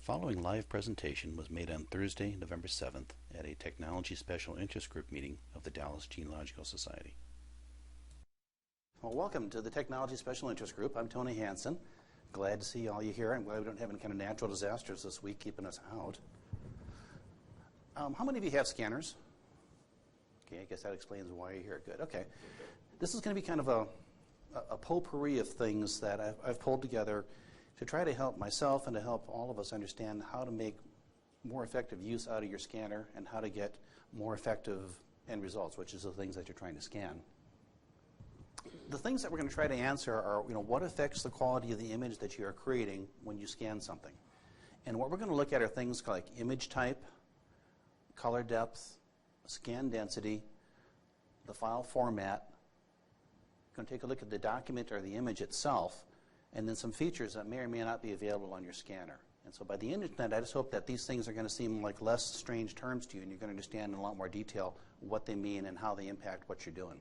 following live presentation was made on Thursday, November 7th at a Technology Special Interest Group meeting of the Dallas Genealogical Society. Well, welcome to the Technology Special Interest Group. I'm Tony Hanson. Glad to see all you here. I'm glad we don't have any kind of natural disasters this week keeping us out. How many of you have scanners? Okay, I guess that explains why you're here. Good, okay. This is going to be kind of a potpourri of things that I've pulled together to try to help myself and to help all of us understand how to make more effective use out of your scanner and how to get more effective end results, which is the things that you're trying to scan. The things that we're going to try to answer are, what affects the quality of the image that you are creating when you scan something. And what we're going to look at are things like image type, color depth, scan density, the file format. We're going to take a look at the document or the image itself, and then some features that may or may not be available on your scanner. And so by the end of tonight, I just hope that these things are going to seem like less strange terms to you, and you're going to understand in a lot more detail what they mean and how they impact what you're doing.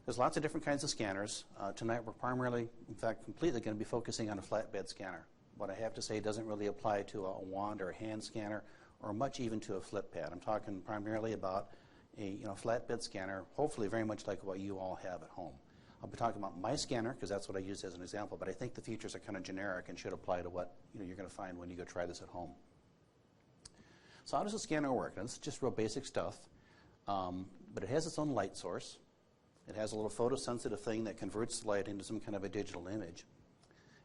There's lots of different kinds of scanners. Tonight we're primarily, in fact, completely going to be focusing on a flatbed scanner. What I have to say doesn't really apply to a wand or a hand scanner or much even to a flip pad. I'm talking primarily about a flatbed scanner, hopefully very much like what you all have at home. I'll be talking about my scanner because that's what I use as an example, but I think the features are kind of generic and should apply to what you're going to find when you go try this at home. So how does a scanner work? Now, this is just real basic stuff, but it has its own light source. It has a little photosensitive thing that converts the light into some kind of a digital image.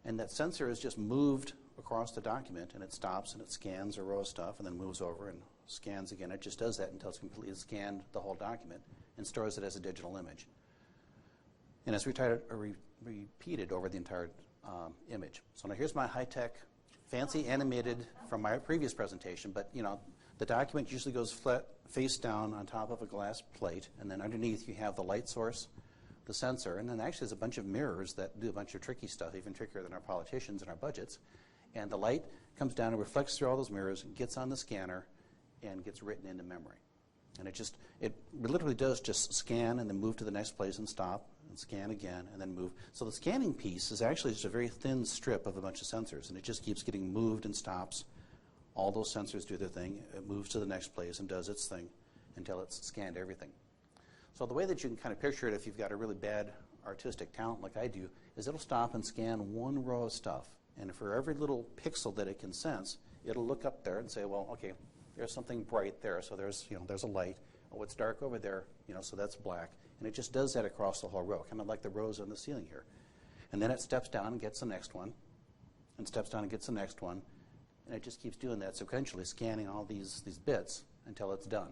And that sensor is just moved across the document, and it stops and it scans a row of stuff and then moves over and scans again. It just does that until it's completely scanned the whole document and stores it as a digital image. And it's repeated over the entire image. So now here's my high-tech, fancy animated from my previous presentation, but the document usually goes flat, face down on top of a glass plate, and then underneath you have the light source, the sensor, and then actually there's a bunch of mirrors that do a bunch of tricky stuff, even trickier than our politicians and our budgets. And the light comes down and reflects through all those mirrors, gets on the scanner, and gets written into memory. And it literally does just scan and then move to the next place and stop and scan again and then move. So the scanning piece is actually just a very thin strip of a bunch of sensors, and it just keeps getting moved and stops. All those sensors do their thing. It moves to the next place and does its thing until it's scanned everything. So the way that you can kind of picture it if you've got a really bad artistic talent like I do is it'll stop and scan one row of stuff. And for every little pixel that it can sense, it'll look up there and say, well, okay, there's something bright there, so there's a light. Oh, it's dark over there, so that's black. And it just does that across the whole row, kind of like the rows on the ceiling here. And then it steps down and gets the next one, and steps down and gets the next one, and it just keeps doing that, sequentially scanning all these bits until it's done.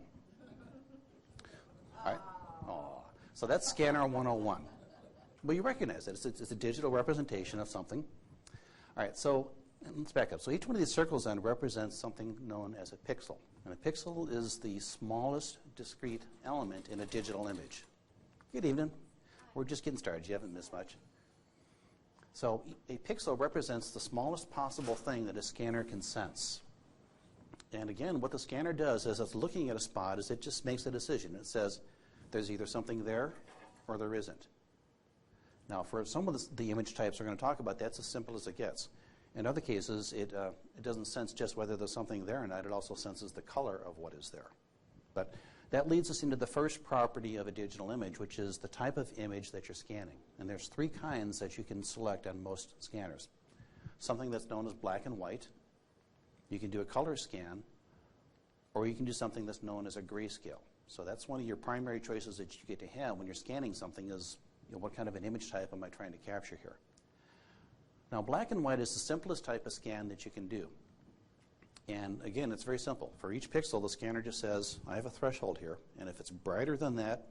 All right? Oh. So that's Scanner 101. Well, you recognize it. It's a digital representation of something. All right, so let's back up. So each one of these circles then represents something known as a pixel. And a pixel is the smallest discrete element in a digital image. Good evening. We're just getting started. You haven't missed much. So a pixel represents the smallest possible thing that a scanner can sense. And again, what the scanner does as it's looking at a spot is it just makes a decision. It says there's either something there or there isn't. Now, for some of the image types we're going to talk about, that's as simple as it gets. In other cases, it doesn't sense just whether there's something there or not. It also senses the color of what is there. But that leads us into the first property of a digital image, which is the type of image that you're scanning. And there's three kinds that you can select on most scanners. Something that's known as black and white. You can do a color scan, or you can do something that's known as a grayscale. So that's one of your primary choices that you get to have when you're scanning something is, what kind of an image type am I trying to capture here? Now, black and white is the simplest type of scan that you can do. And again, it's very simple. For each pixel, the scanner just says, I have a threshold here, and if it's brighter than that,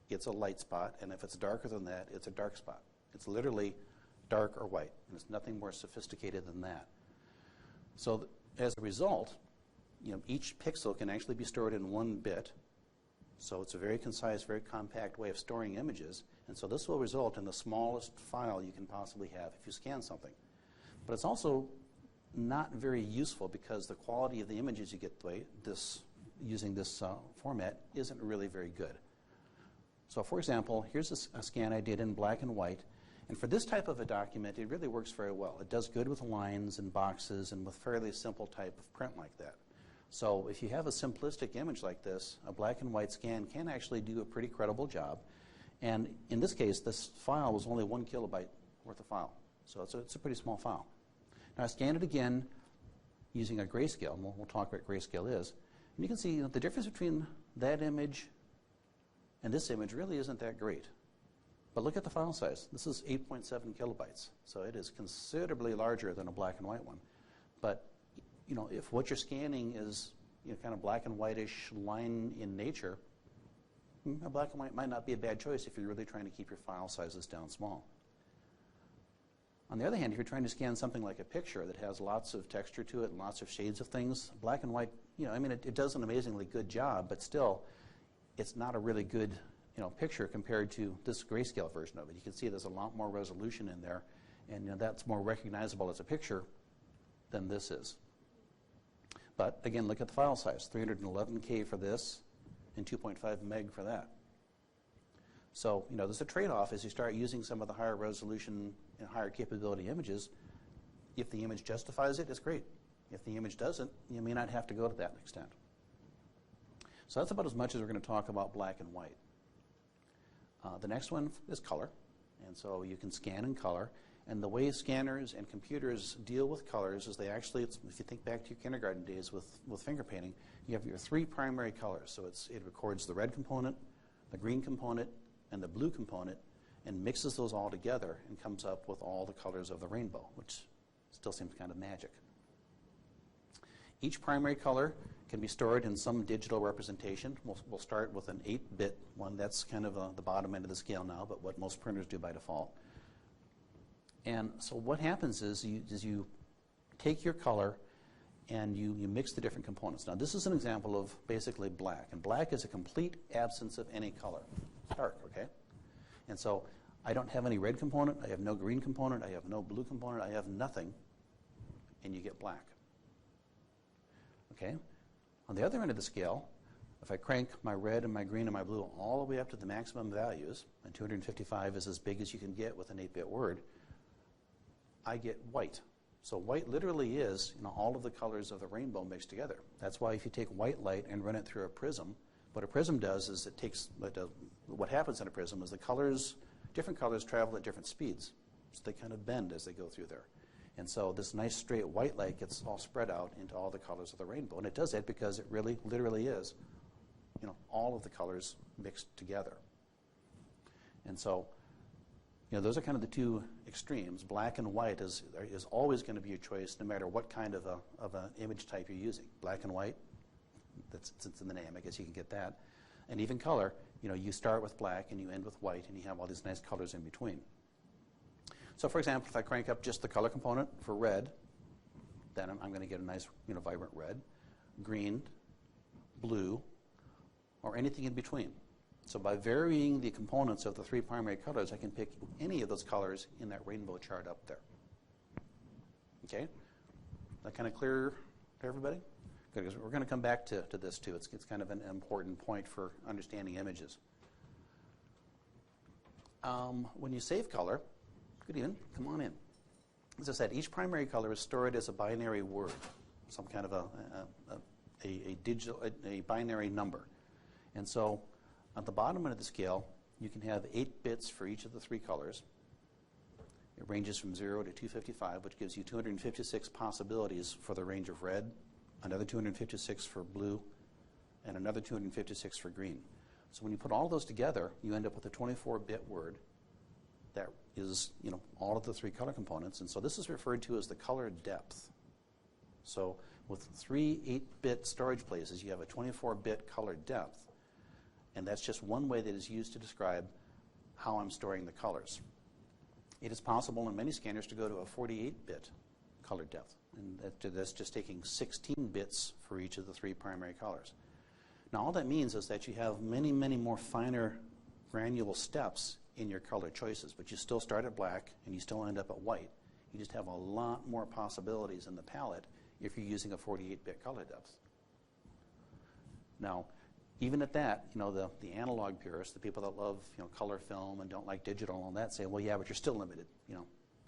it's a light spot, and if it's darker than that, it's a dark spot. It's literally dark or white, and it's nothing more sophisticated than that. So as a result, each pixel can actually be stored in one bit. So it's a very concise, very compact way of storing images. And so this will result in the smallest file you can possibly have if you scan something. But it's also not very useful because the quality of the images you get using this format isn't really very good. So for example, here's a scan I did in black and white. And for this type of a document, it really works very well. It does good with lines and boxes and with fairly simple type of print like that. So if you have a simplistic image like this, a black and white scan can actually do a pretty credible job. And in this case, this file was only 1 kilobyte worth of file. So it's a pretty small file. Now I scanned it again using a grayscale, and we'll talk what grayscale is. And you can see the difference between that image and this image really isn't that great. But look at the file size. This is 8.7 kilobytes. So it is considerably larger than a black and white one. But if what you're scanning is kind of black and whitish line in nature, a black and white might not be a bad choice if you're really trying to keep your file sizes down small. On the other hand, if you're trying to scan something like a picture that has lots of texture to it and lots of shades of things, black and white, it does an amazingly good job, but still, it's not a really good picture compared to this grayscale version of it. You can see there's a lot more resolution in there, and that's more recognizable as a picture than this is. But again, look at the file size, 311K for this and 2.5 meg for that. So there's a trade-off as you start using some of the higher resolution and higher capability images. If the image justifies it, it's great. If the image doesn't, you may not have to go to that extent. So that's about as much as we're going to talk about black and white. The next one is color. And so you can scan in color. And the way scanners and computers deal with colors is they actually, if you think back to your kindergarten days with finger painting, you have your 3 primary colors. So it records the red component, the green component, and the blue component, and mixes those all together and comes up with all the colors of the rainbow, which still seems kind of magic. Each primary color can be stored in some digital representation. We'll start with an 8-bit one. That's kind of the bottom end of the scale now, but what most printers do by default. And so what happens is you take your color and you mix the different components. Now this is an example of basically black, and black is a complete absence of any color. It's dark, okay? And so I don't have any red component, I have no green component, I have no blue component, I have nothing, and you get black. Okay? On the other end of the scale, if I crank my red and my green and my blue all the way up to the maximum values, and 255 is as big as you can get with an 8-bit word, I get white. So white literally is all of the colors of the rainbow mixed together. That's why if you take white light and run it through a prism, what a prism does is it takes, what happens in a prism is the colors, different colors travel at different speeds. So they kind of bend as they go through there. And so this nice straight white light gets all spread out into all the colors of the rainbow. And it does that because it really literally is all of the colors mixed together. And so those are kind of the 2 extremes. Black and white is always going to be your choice no matter what kind of an image type you're using. Black and white, it's in the name, I guess you can get that. And even color, you start with black and you end with white and you have all these nice colors in between. So for example, if I crank up just the color component for red, then I'm going to get a nice vibrant red, green, blue, or anything in between. So by varying the components of the 3 primary colors, I can pick any of those colors in that rainbow chart up there. Okay? That kind of clear to everybody? Good, because we're going to come back to this too. It's kind of an important point for understanding images. When you save color, good evening, come on in. As I said, each primary color is stored as a binary word, some kind of a binary number. And so at the bottom end of the scale, you can have 8 bits for each of the 3 colors. It ranges from 0 to 255, which gives you 256 possibilities for the range of red, another 256 for blue, and another 256 for green. So when you put all those together, you end up with a 24-bit word that is, all of the 3 color components. And so this is referred to as the color depth. So with 3 8-bit storage places, you have a 24-bit color depth. And that's just one way that is used to describe how I'm storing the colors. It is possible in many scanners to go to a 48-bit color depth. And that's just taking 16 bits for each of the 3 primary colors. Now all that means is that you have many, many more finer granular steps in your color choices, but you still start at black and you still end up at white. You just have a lot more possibilities in the palette if you're using a 48-bit color depth. Now, even at that, the analog purists, the people that love color film and don't like digital and all that, say, well, yeah, but you're still limited.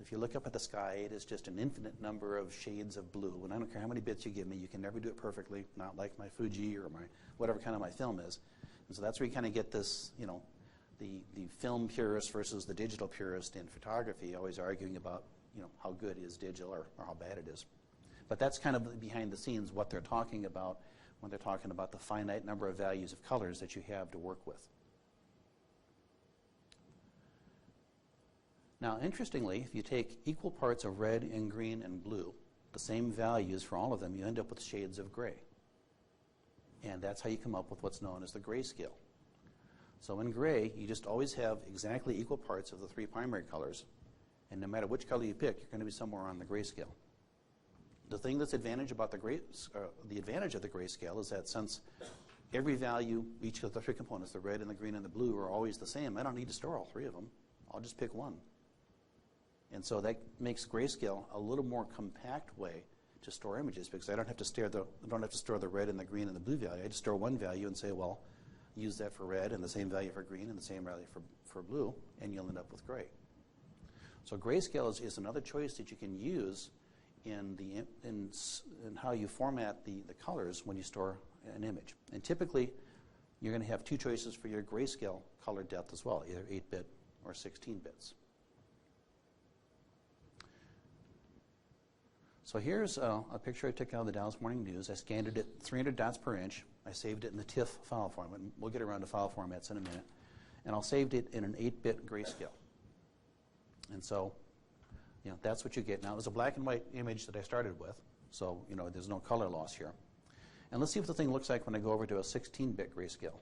If you look up at the sky, it is just an infinite number of shades of blue, and I don't care how many bits you give me, you can never do it perfectly, not like my Fuji or my whatever kind of my film is. And so that's where you kind of get this, the film purist versus the digital purist in photography, always arguing about how good is digital or how bad it is. But that's kind of behind the scenes what they're talking about when they're talking about the finite number of values of colors that you have to work with. Now, interestingly, if you take equal parts of red and green and blue, the same values for all of them, you end up with shades of gray. And that's how you come up with what's known as the grayscale. So in gray, you just always have exactly equal parts of the three primary colors, and no matter which color you pick, you're going to be somewhere on the grayscale. The thing that's advantage about the advantage of the grayscale is that since every value, each of the three components, the red and the green and the blue, are always the same, I don't need to store all three of them. I'll just pick one. And so that makes grayscale a little more compact way to store images, because I don't have to store the red and the green and the blue value. I just store one value and say, well, use that for red and the same value for green and the same value for blue, and you'll end up with gray. So grayscale is another choice that you can use in how you format the colors when you store an image. And typically, you're going to have two choices for your grayscale color depth as well, either 8-bit or 16 bits. So here's a picture I took out of the Dallas Morning News. I scanned it at 300 dots per inch. I saved it in the TIFF file format. We'll get around to file formats in a minute. And I'll saved it in an 8-bit grayscale. And so, that's what you get. Now, it was a black and white image that I started with, so, there's no color loss here. And let's see what the thing looks like when I go over to a 16-bit grayscale.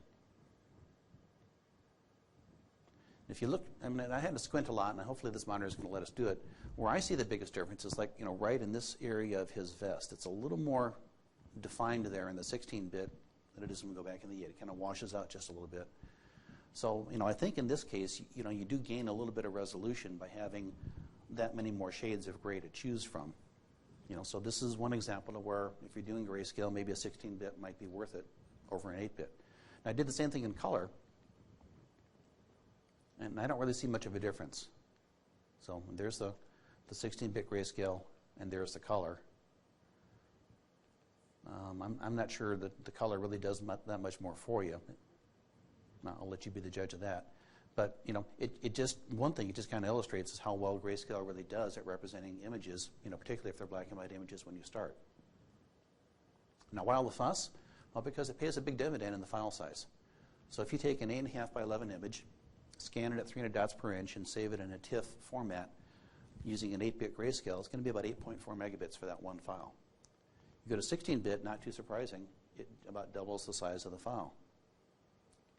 If you look, I had to squint a lot, and hopefully this monitor is going to let us do it. Where I see the biggest difference is right in this area of his vest. It's a little more defined there in the 16-bit than it is when we go back in the 8. It kind of washes out just a little bit. So, I think in this case, you do gain a little bit of resolution by having that many more shades of gray to choose from. So this is one example of where if you're doing grayscale, maybe a 16-bit might be worth it over an 8-bit. Now, I did the same thing in color, and I don't really see much of a difference. So there's the 16-bit grayscale, and there's the color. I'm not sure that the color really does that much more for you. I'll let you be the judge of that. But it just kind of illustrates is how well grayscale really does at representing images, particularly if they're black and white images when you start. Now, why all the fuss? Well, because it pays a big dividend in the file size. So if you take an 8.5 by 11 image, scan it at 300 dots per inch, and save it in a TIFF format using an 8-bit grayscale, it's going to be about 8.4 megabits for that one file. You go to 16-bit, not too surprising, it about doubles the size of the file.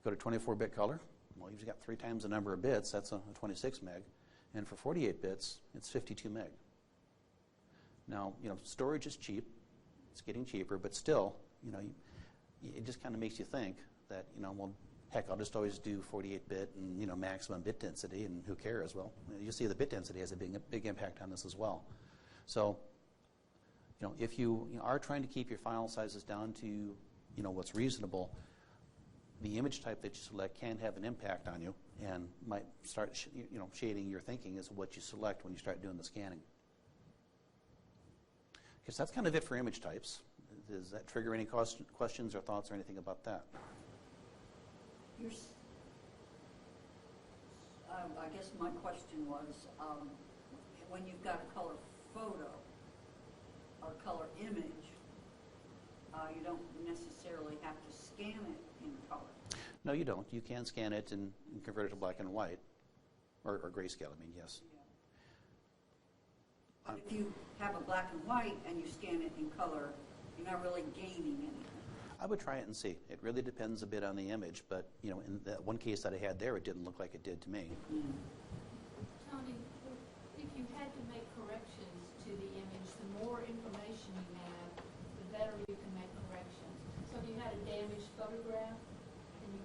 Go to 24-bit color. Well, you've got 3 times the number of bits. That's a 26 meg. And for 48 bits, it's 52 meg. Now, storage is cheap. It's getting cheaper, but still, it just kind of makes you think that, well, heck, I'll just always do 48-bit and, maximum bit density, and who cares? Well, you see the bit density has a big impact on this as well. So, if you are trying to keep your file sizes down to, what's reasonable, the image type that you select can have an impact on you and might start shading your thinking as to what you select when you start doing the scanning. Okay, so that's kind of it for image types. Does that trigger any questions or thoughts or anything about that? I guess my question was, when you've got a color photo or color image, you don't necessarily have to scan it in color. No, you don't. You can scan it and convert it to black and white, or grayscale, yes. Yeah. But if you have a black and white and you scan it in color, you're not really gaining anything. I would try it and see. It really depends a bit on the image, but in that one case that I had there, it didn't look like it did to me. Mm. Tony, if you had to make corrections to the image, the more information you have, the better you can make corrections. So if you had a damaged photograph and you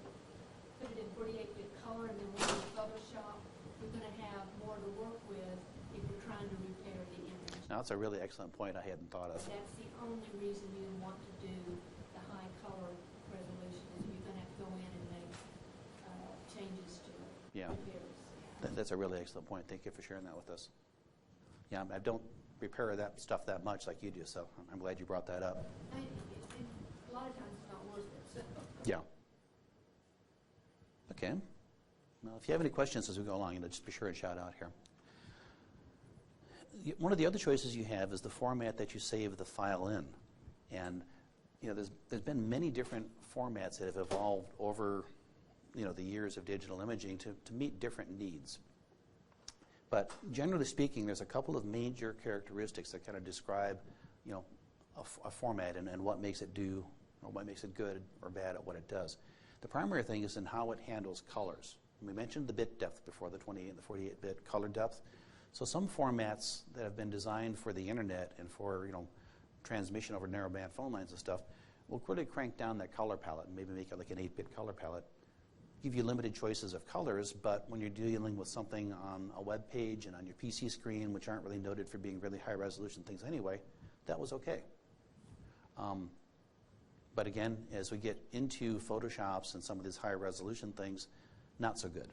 put it in 48-bit color and then went to Photoshop, you're going to have more to work with if you're trying to repair the image. Now, that's a really excellent point I hadn't thought of. That's the only reason you want to do the high color resolution is you're going to Yeah. It varies. That's a really excellent point. Thank you for sharing that with us. Yeah, I don't repair that stuff that much like you do, so I'm glad you brought that up. And a lot of times it's not worth it. So. Yeah. Okay. Well, if you have any questions as we go along, just be sure and shout out here. One of the other choices you have is the format that you save the file in. And there's been many different formats that have evolved over the years of digital imaging to meet different needs. But generally speaking, there's a couple of major characteristics that kind of describe a format and what makes it do, or what makes it good or bad at what it does. The primary thing is in how it handles colors. We mentioned the bit depth before, the 28 and the 48-bit color depth. So some formats that have been designed for the internet and for transmission over narrowband phone lines and stuff will really crank down that color palette and maybe make it like an 8-bit color palette. Give you limited choices of colors, but when you're dealing with something on a web page and on your PC screen, which aren't really noted for being really high resolution things anyway, that was okay. But again, as we get into Photoshops and some of these higher resolution things, not so good.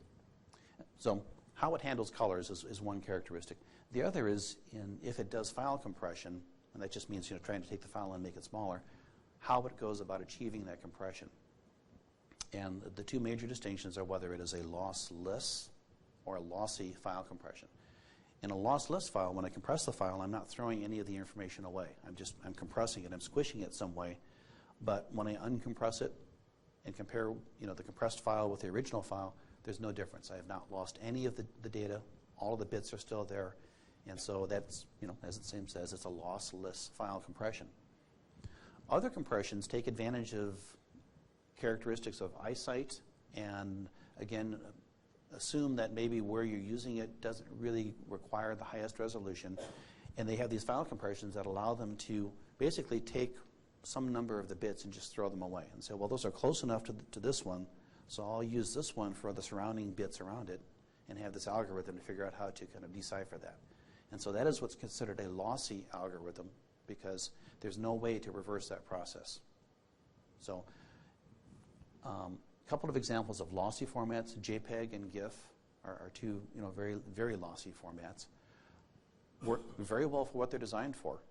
So how it handles colors is one characteristic. The other is if it does file compression, and that just means trying to take the file and make it smaller, how it goes about achieving that compression. And the two major distinctions are whether it is a lossless or a lossy file compression. In a lossless file, when I compress the file, I'm not throwing any of the information away. I'm compressing it, I'm squishing it some way. But when I uncompress it and compare the compressed file with the original file, there's no difference. I have not lost any of the data. All of the bits are still there. And so that's, as the name says, it's a lossless file compression. Other compressions take advantage of characteristics of eyesight and, again, assume that maybe where you're using it doesn't really require the highest resolution. And they have these file compressions that allow them to basically take some number of the bits and just throw them away and say, well, those are close enough to this one, so I'll use this one for the surrounding bits around it and have this algorithm to figure out how to kind of decipher that. And so that is what's considered a lossy algorithm because there's no way to reverse that process. So a couple of examples of lossy formats, JPEG and GIF are two very, very lossy formats. Work very well for what they're designed for.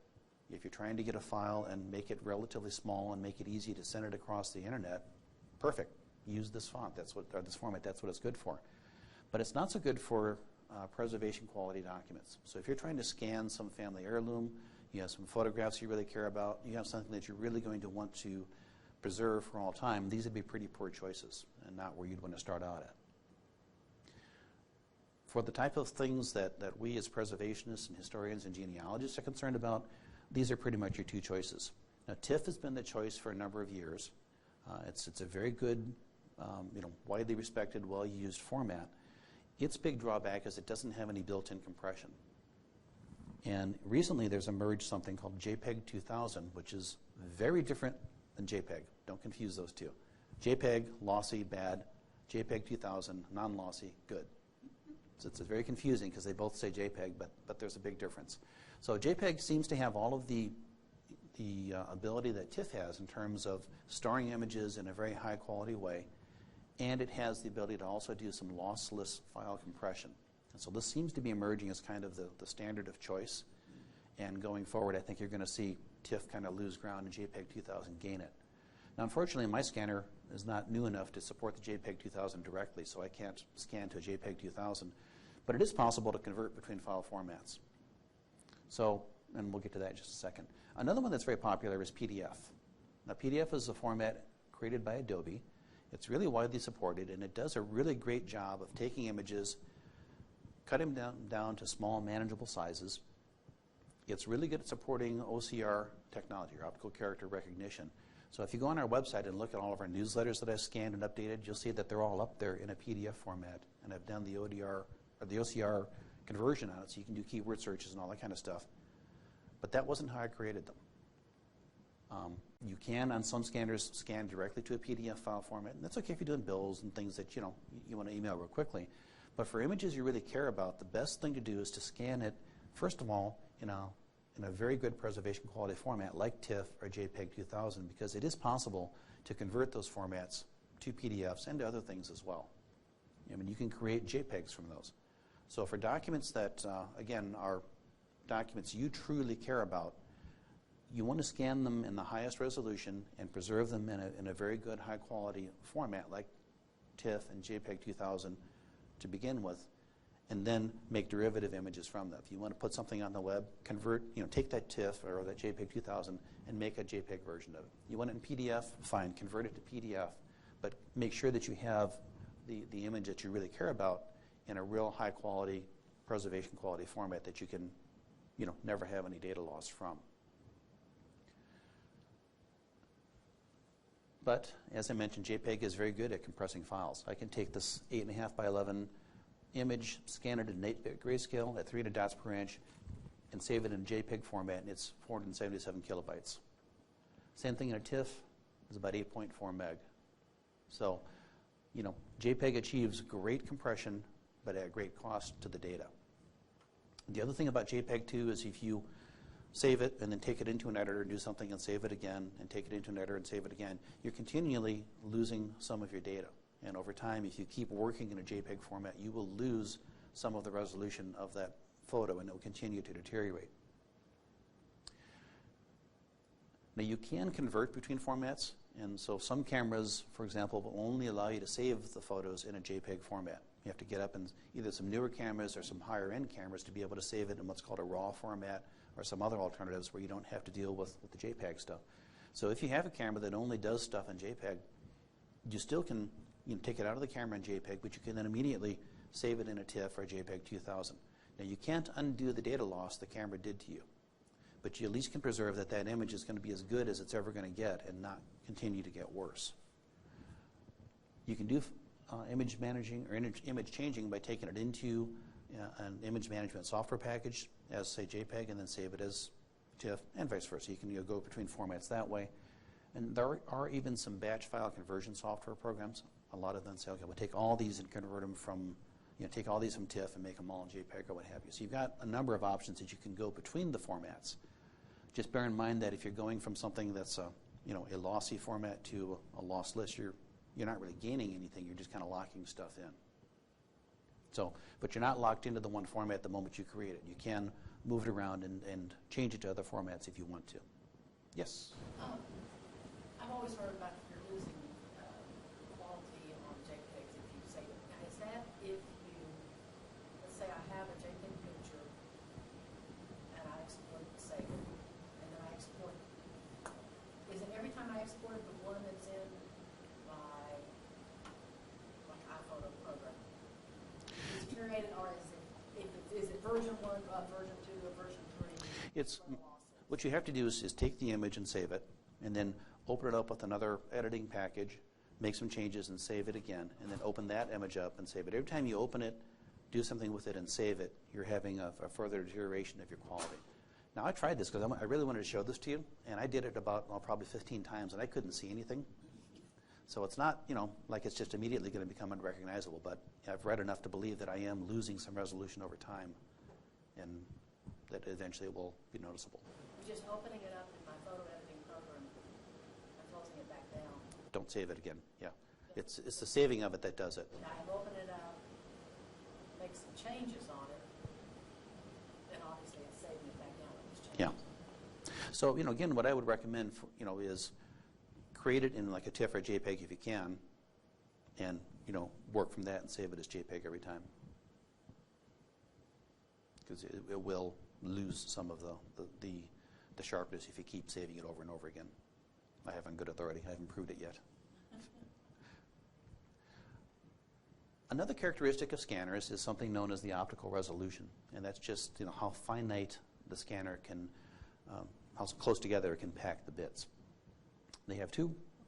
If you're trying to get a file and make it relatively small and make it easy to send it across the internet, perfect. Use this font. Or this format. That's what it's good for. But it's not so good for preservation quality documents. So if you're trying to scan some family heirloom, you have some photographs you really care about, you have something that you're really going to want to preserve for all time, these would be pretty poor choices and not where you'd want to start out at. For the type of things that we as preservationists and historians and genealogists are concerned about, these are pretty much your two choices. Now, TIFF has been the choice for a number of years. It's a very good, widely respected, well-used format. Its big drawback is it doesn't have any built-in compression. And recently there's emerged something called JPEG 2000, which is very different than JPEG. Don't confuse those two. JPEG, lossy, bad. JPEG 2000, non-lossy, good. So it's very confusing because they both say JPEG, but there's a big difference. So JPEG seems to have all of the ability that TIFF has in terms of storing images in a very high quality way, and it has the ability to also do some lossless file compression. And so this seems to be emerging as kind of the standard of choice. And going forward, I think you're going to see TIFF kind of lose ground and JPEG 2000 gain it. Now, unfortunately, my scanner is not new enough to support the JPEG 2000 directly, so I can't scan to a JPEG 2000. But it is possible to convert between file formats. So, and we'll get to that in just a second. Another one that's very popular is PDF. Now, PDF is a format created by Adobe. It's really widely supported, and it does a really great job of taking images, cutting them down to small, manageable sizes. It's really good at supporting OCR technology, or optical character recognition. So if you go on our website and look at all of our newsletters that I've scanned and updated, you'll see that they're all up there in a PDF format, and I've done the ODR or the OCR conversion on it, so you can do keyword searches and all that kind of stuff. But that wasn't how I created them. You can, on some scanners, scan directly to a PDF file format, and that's okay if you're doing bills and things that you want to email real quickly. But for images you really care about, the best thing to do is to scan it, first of all, in a very good preservation quality format like TIFF or JPEG 2000, because it is possible to convert those formats to PDFs and to other things as well. I mean, you can create JPEGs from those. So for documents that, again, are documents you truly care about, you want to scan them in the highest resolution and preserve them in a very good high-quality format like TIFF and JPEG 2000 to begin with, and then make derivative images from them. If you want to put something on the web, convert, take that TIFF or that JPEG 2000 and make a JPEG version of it. You want it in PDF? Fine, convert it to PDF, but make sure that you have the image that you really care about in a real high-quality, preservation quality format that you can, never have any data loss from. But as I mentioned, JPEG is very good at compressing files. I can take this 8.5 by 11 image, scan it in 8-bit grayscale at 300 dots per inch, and save it in JPEG format, and it's 477 kilobytes. Same thing in a TIFF is about 8.4 meg. So, JPEG achieves great compression, but at great cost to the data. The other thing about JPEG too is if you save it and then take it into an editor and do something and save it again and take it into an editor and save it again, you're continually losing some of your data. And over time, if you keep working in a JPEG format, you will lose some of the resolution of that photo and it will continue to deteriorate. Now you can convert between formats, and so some cameras, for example, will only allow you to save the photos in a JPEG format. You have to get up in either some newer cameras or some higher end cameras to be able to save it in what's called a RAW format or some other alternatives where you don't have to deal with the JPEG stuff. So if you have a camera that only does stuff in JPEG, you still can take it out of the camera in JPEG, but you can then immediately save it in a TIFF or a JPEG 2000. Now you can't undo the data loss the camera did to you, but you at least can preserve that image is going to be as good as it's ever going to get and not continue to get worse. You can do image managing or image changing by taking it into an image management software package as, say, JPEG, and then save it as TIFF, and vice versa. You can go between formats that way. And there are even some batch file conversion software programs. A lot of them say, okay, we'll take all these and convert them from, take all these from TIFF and make them all in JPEG or what have you. So you've got a number of options that you can go between the formats. Just bear in mind that if you're going from something that's a lossy format to a lossless, you're not really gaining anything. You're just kind of locking stuff in. So, but you're not locked into the one format the moment you create it. You can move it around and change it to other formats if you want to. Yes? I've always heard about you're losing quality on JPEGs if you save it. Now, is that if you, let's say I have a JPEG picture and I export it, save it, and then I export it. Is it every time I export it the one that's in my iPhoto program? Is it curated, or is it version 1, version 2, or version 3? What you have to do is take the image and save it, and then open it up with another editing package, make some changes and save it again, and then open that image up and save it. Every time you open it, do something with it and save it, you're having a further deterioration of your quality. Now I tried this because I really wanted to show this to you, and I did it about probably 15 times, and I couldn't see anything. So it's not, like it's just immediately going to become unrecognizable, but I've read enough to believe that I am losing some resolution over time, and that eventually it will be noticeable. Just opening it up in my photo editing program and closing it back down. Don't save it again. Yeah, it's the saving of it that does it. Now I open it up, make some changes on it, then obviously it's saving it back down with these changes. Yeah. So again, what I would recommend is create it in like a TIFF or a JPEG if you can, and work from that and save it as JPEG every time, because it will lose some of the sharpness if you keep saving it over and over again. I have on good authority. I haven't proved it yet. Another characteristic of scanners is something known as the optical resolution, and that's just how finite the scanner can, how close together it can pack the bits.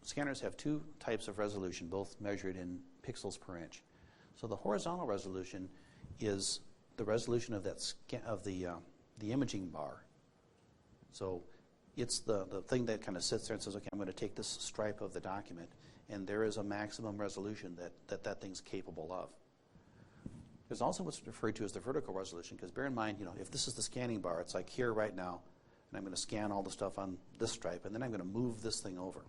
Scanners have two types of resolution, both measured in pixels per inch. So the horizontal resolution is the resolution of the imaging bar. So it's the thing that kind of sits there and says, okay, I'm going to take this stripe of the document, and there is a maximum resolution that thing's capable of. There's also what's referred to as the vertical resolution, because bear in mind, if this is the scanning bar, it's like here right now, and I'm going to scan all the stuff on this stripe, and then I'm going to move this thing over.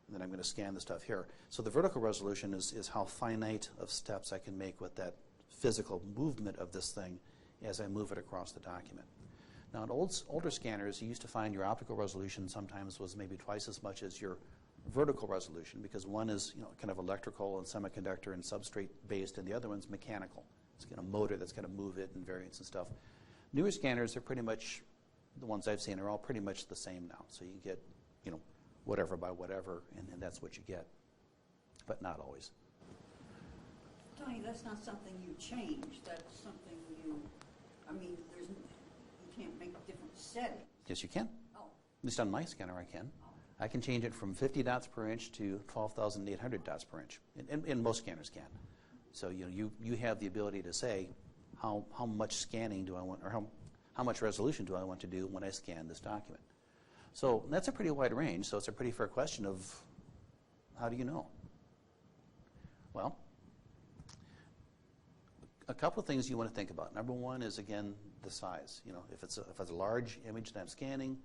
and then I'm going to scan the stuff here. So the vertical resolution is how finite of steps I can make with that physical movement of this thing as I move it across the document. Now, in older scanners, you used to find your optical resolution sometimes was maybe twice as much as your vertical resolution, because one is kind of electrical and semiconductor and substrate based, and the other one's mechanical. It's got a motor that's going to move it and variants and stuff. Newer scanners are pretty much, the ones I've seen are all pretty much the same now. So you get whatever by whatever, and that's what you get, but not always. Tony, that's not something you change. That's something you can't make different settings. Yes, you can. Oh. At least on my scanner, I can. Oh. I can change it from 50 dots per inch to 12,800 dots per inch, and most scanners can. So you have the ability to say how much scanning do I want, or how much resolution do I want to do when I scan this document. So that's a pretty wide range, so it's a pretty fair question of how do you know? Well, a couple of things you want to think about. Number one is, again, the size. If it's a large image that I'm scanning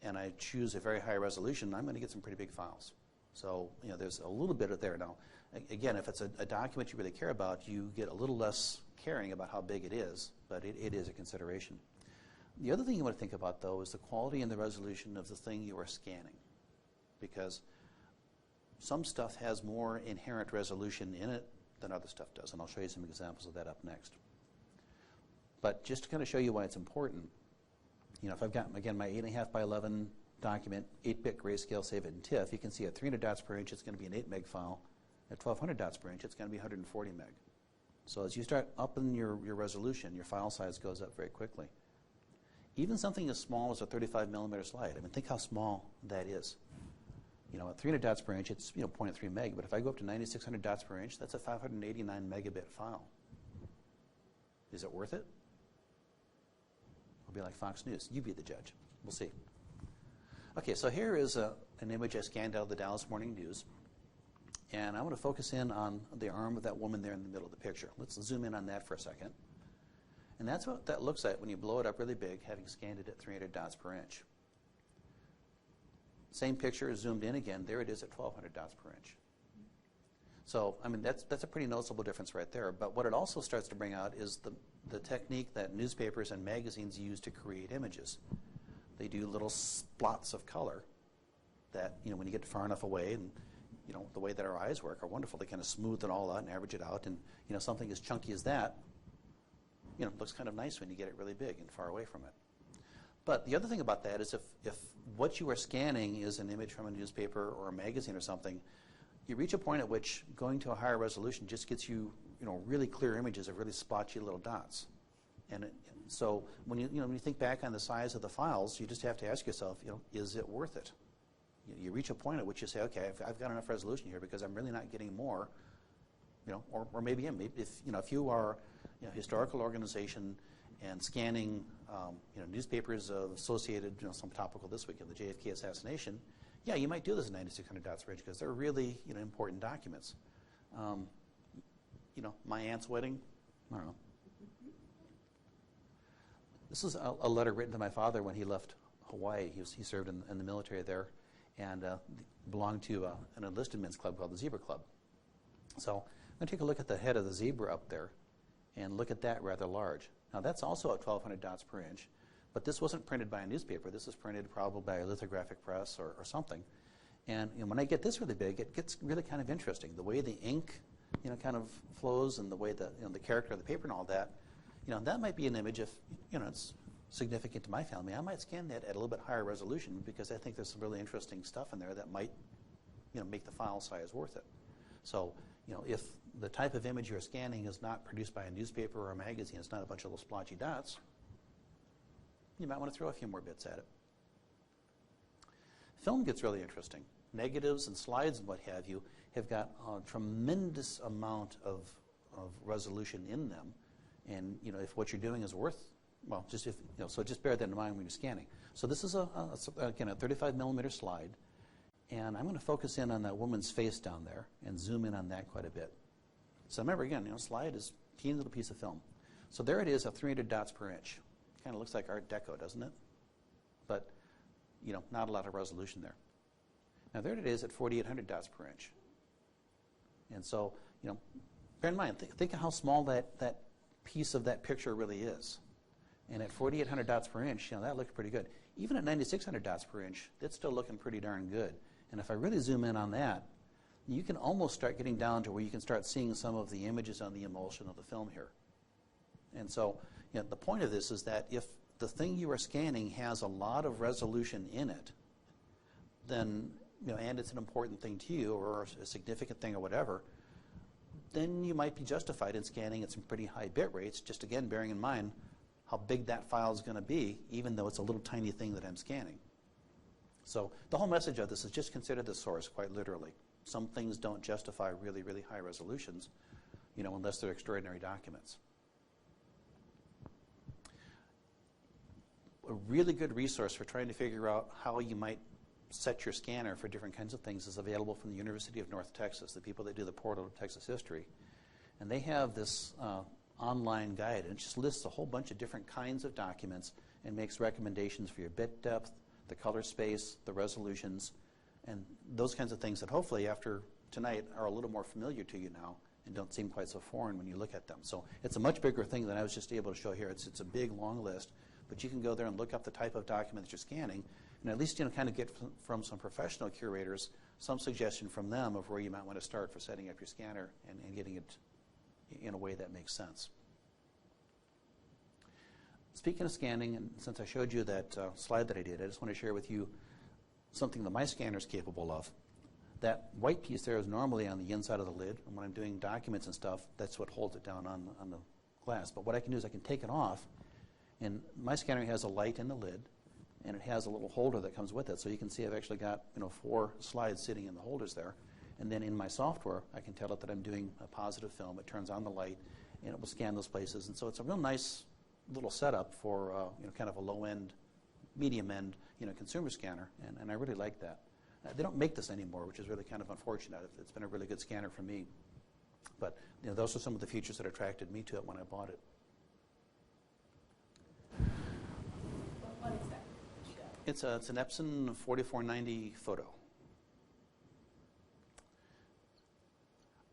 and I choose a very high resolution, I'm going to get some pretty big files. So there's a little bit of there. Now, again, if it's a document you really care about, you get a little less caring about how big it is, but it is a consideration. The other thing you want to think about, though, is the quality and the resolution of the thing you are scanning, because some stuff has more inherent resolution in it than other stuff does, and I'll show you some examples of that up next. But just to kind of show you why it's important, if I've got, again, my 8.5 by 11 document, 8-bit grayscale, save it in TIFF, you can see at 300 dots per inch, it's going to be an 8 meg file. At 1200 dots per inch, it's going to be 140 meg. So as you start upping your resolution, your file size goes up very quickly. Even something as small as a 35 millimeter slide, think how small that is. At 300 dots per inch, it's 0.3 meg, but if I go up to 9600 dots per inch, that's a 589 megabit file. Is it worth it? It'll be like Fox News. You be the judge. We'll see. Okay, so here is an image I scanned out of the Dallas Morning News, and I want to focus in on the arm of that woman there in the middle of the picture. Let's zoom in on that for a second. And that's what that looks like when you blow it up really big, having scanned it at 300 dots per inch. Same picture is zoomed in again. There it is at 1200 dots per inch. So, that's a pretty noticeable difference right there. But what it also starts to bring out is the technique that newspapers and magazines use to create images. They do little splots of color that, when you get far enough away, and, the way that our eyes work are wonderful. They kind of smooth it all out and average it out. And, something as chunky as that, looks kind of nice when you get it really big and far away from it. But the other thing about that is if what you are scanning is an image from a newspaper or a magazine or something, you reach a point at which going to a higher resolution just gets you, really clear images of really splotchy little dots. And so when you think back on the size of the files, you just have to ask yourself, is it worth it? You reach a point at which you say, okay, I've got enough resolution here because I'm really not getting more, or maybe if you are a historical organization and scanning newspapers associated, some topical this week of the JFK assassination, yeah, you might do this at 9600 dots per inch because they're really important documents. My aunt's wedding, I don't know. This is a letter written to my father when he left Hawaii. He served in the military there and belonged to an enlisted men's club called the Zebra Club. So I'm going to take a look at the head of the zebra up there and look at that rather large. Now that's also at 1200 dots per inch, but this wasn't printed by a newspaper. This is printed probably by a lithographic press or something. And when I get this really big, it gets really kind of interesting. The way the ink, kind of flows, and the way the character of the paper and all that. That might be an image if it's significant to my family. I might scan that at a little bit higher resolution because I think there's some really interesting stuff in there that might, make the file size worth it. So, if the type of image you're scanning is not produced by a newspaper or a magazine, it's not a bunch of little splotchy dots, you might want to throw a few more bits at it. Film gets really interesting. Negatives and slides and what have you have got a tremendous amount of resolution in them. And if what you're doing is worth, well, so just bear that in mind when you're scanning. So this is again a 35 millimeter slide, and I'm going to focus in on that woman's face down there and zoom in on that quite a bit. So remember again, slide is a teeny little piece of film. So there it is at 300 dots per inch. Kind of looks like Art Deco, doesn't it? But not a lot of resolution there. Now there it is at 4,800 dots per inch. And so, bear in mind, think of how small that piece of that picture really is. And at 4,800 dots per inch, that looks pretty good. Even at 9,600 dots per inch, that's still looking pretty darn good. And if I really zoom in on that, you can almost start getting down to where you can start seeing some of the images on the emulsion of the film here. And so, the point of this is that if the thing you are scanning has a lot of resolution in it, then, and it's an important thing to you or a significant thing or whatever, then you might be justified in scanning at some pretty high bit rates, just again bearing in mind how big that file is going to be, even though it's a little tiny thing that I'm scanning. So the whole message of this is just consider the source quite literally. Some things don't justify really, really high resolutions, unless they're extraordinary documents. A really good resource for trying to figure out how you might set your scanner for different kinds of things is available from the University of North Texas, the people that do the Portal of Texas History. And they have this online guide, and it just lists a whole bunch of different kinds of documents and makes recommendations for your bit depth, the color space, the resolutions, and those kinds of things that hopefully after tonight are a little more familiar to you now and don't seem quite so foreign when you look at them. So it's a much bigger thing than I was just able to show here. It's a big, long list, but you can go there and look up the type of document that you're scanning and at least kind of get from some professional curators some suggestion from them of where you might want to start for setting up your scanner and getting it in a way that makes sense. Speaking of scanning, and since I showed you that slide that I did, I just want to share with you something that my scanner is capable of. That white piece there is normally on the inside of the lid, and when I'm doing documents and stuff, that's what holds it down on the glass. But what I can do is I can take it off, and my scanner has a light in the lid, and it has a little holder that comes with it. So you can see I've actually got 4 slides sitting in the holders there. And then in my software, I can tell it that I'm doing a positive film. It turns on the light, and it will scan those places. And so it's a real nice little setup for kind of a low-end, medium-end consumer scanner, and I really like that. They don't make this anymore, which is really kind of unfortunate. It's been a really good scanner for me. But those are some of the features that attracted me to it when I bought it. What is that? It's an Epson 4490 photo.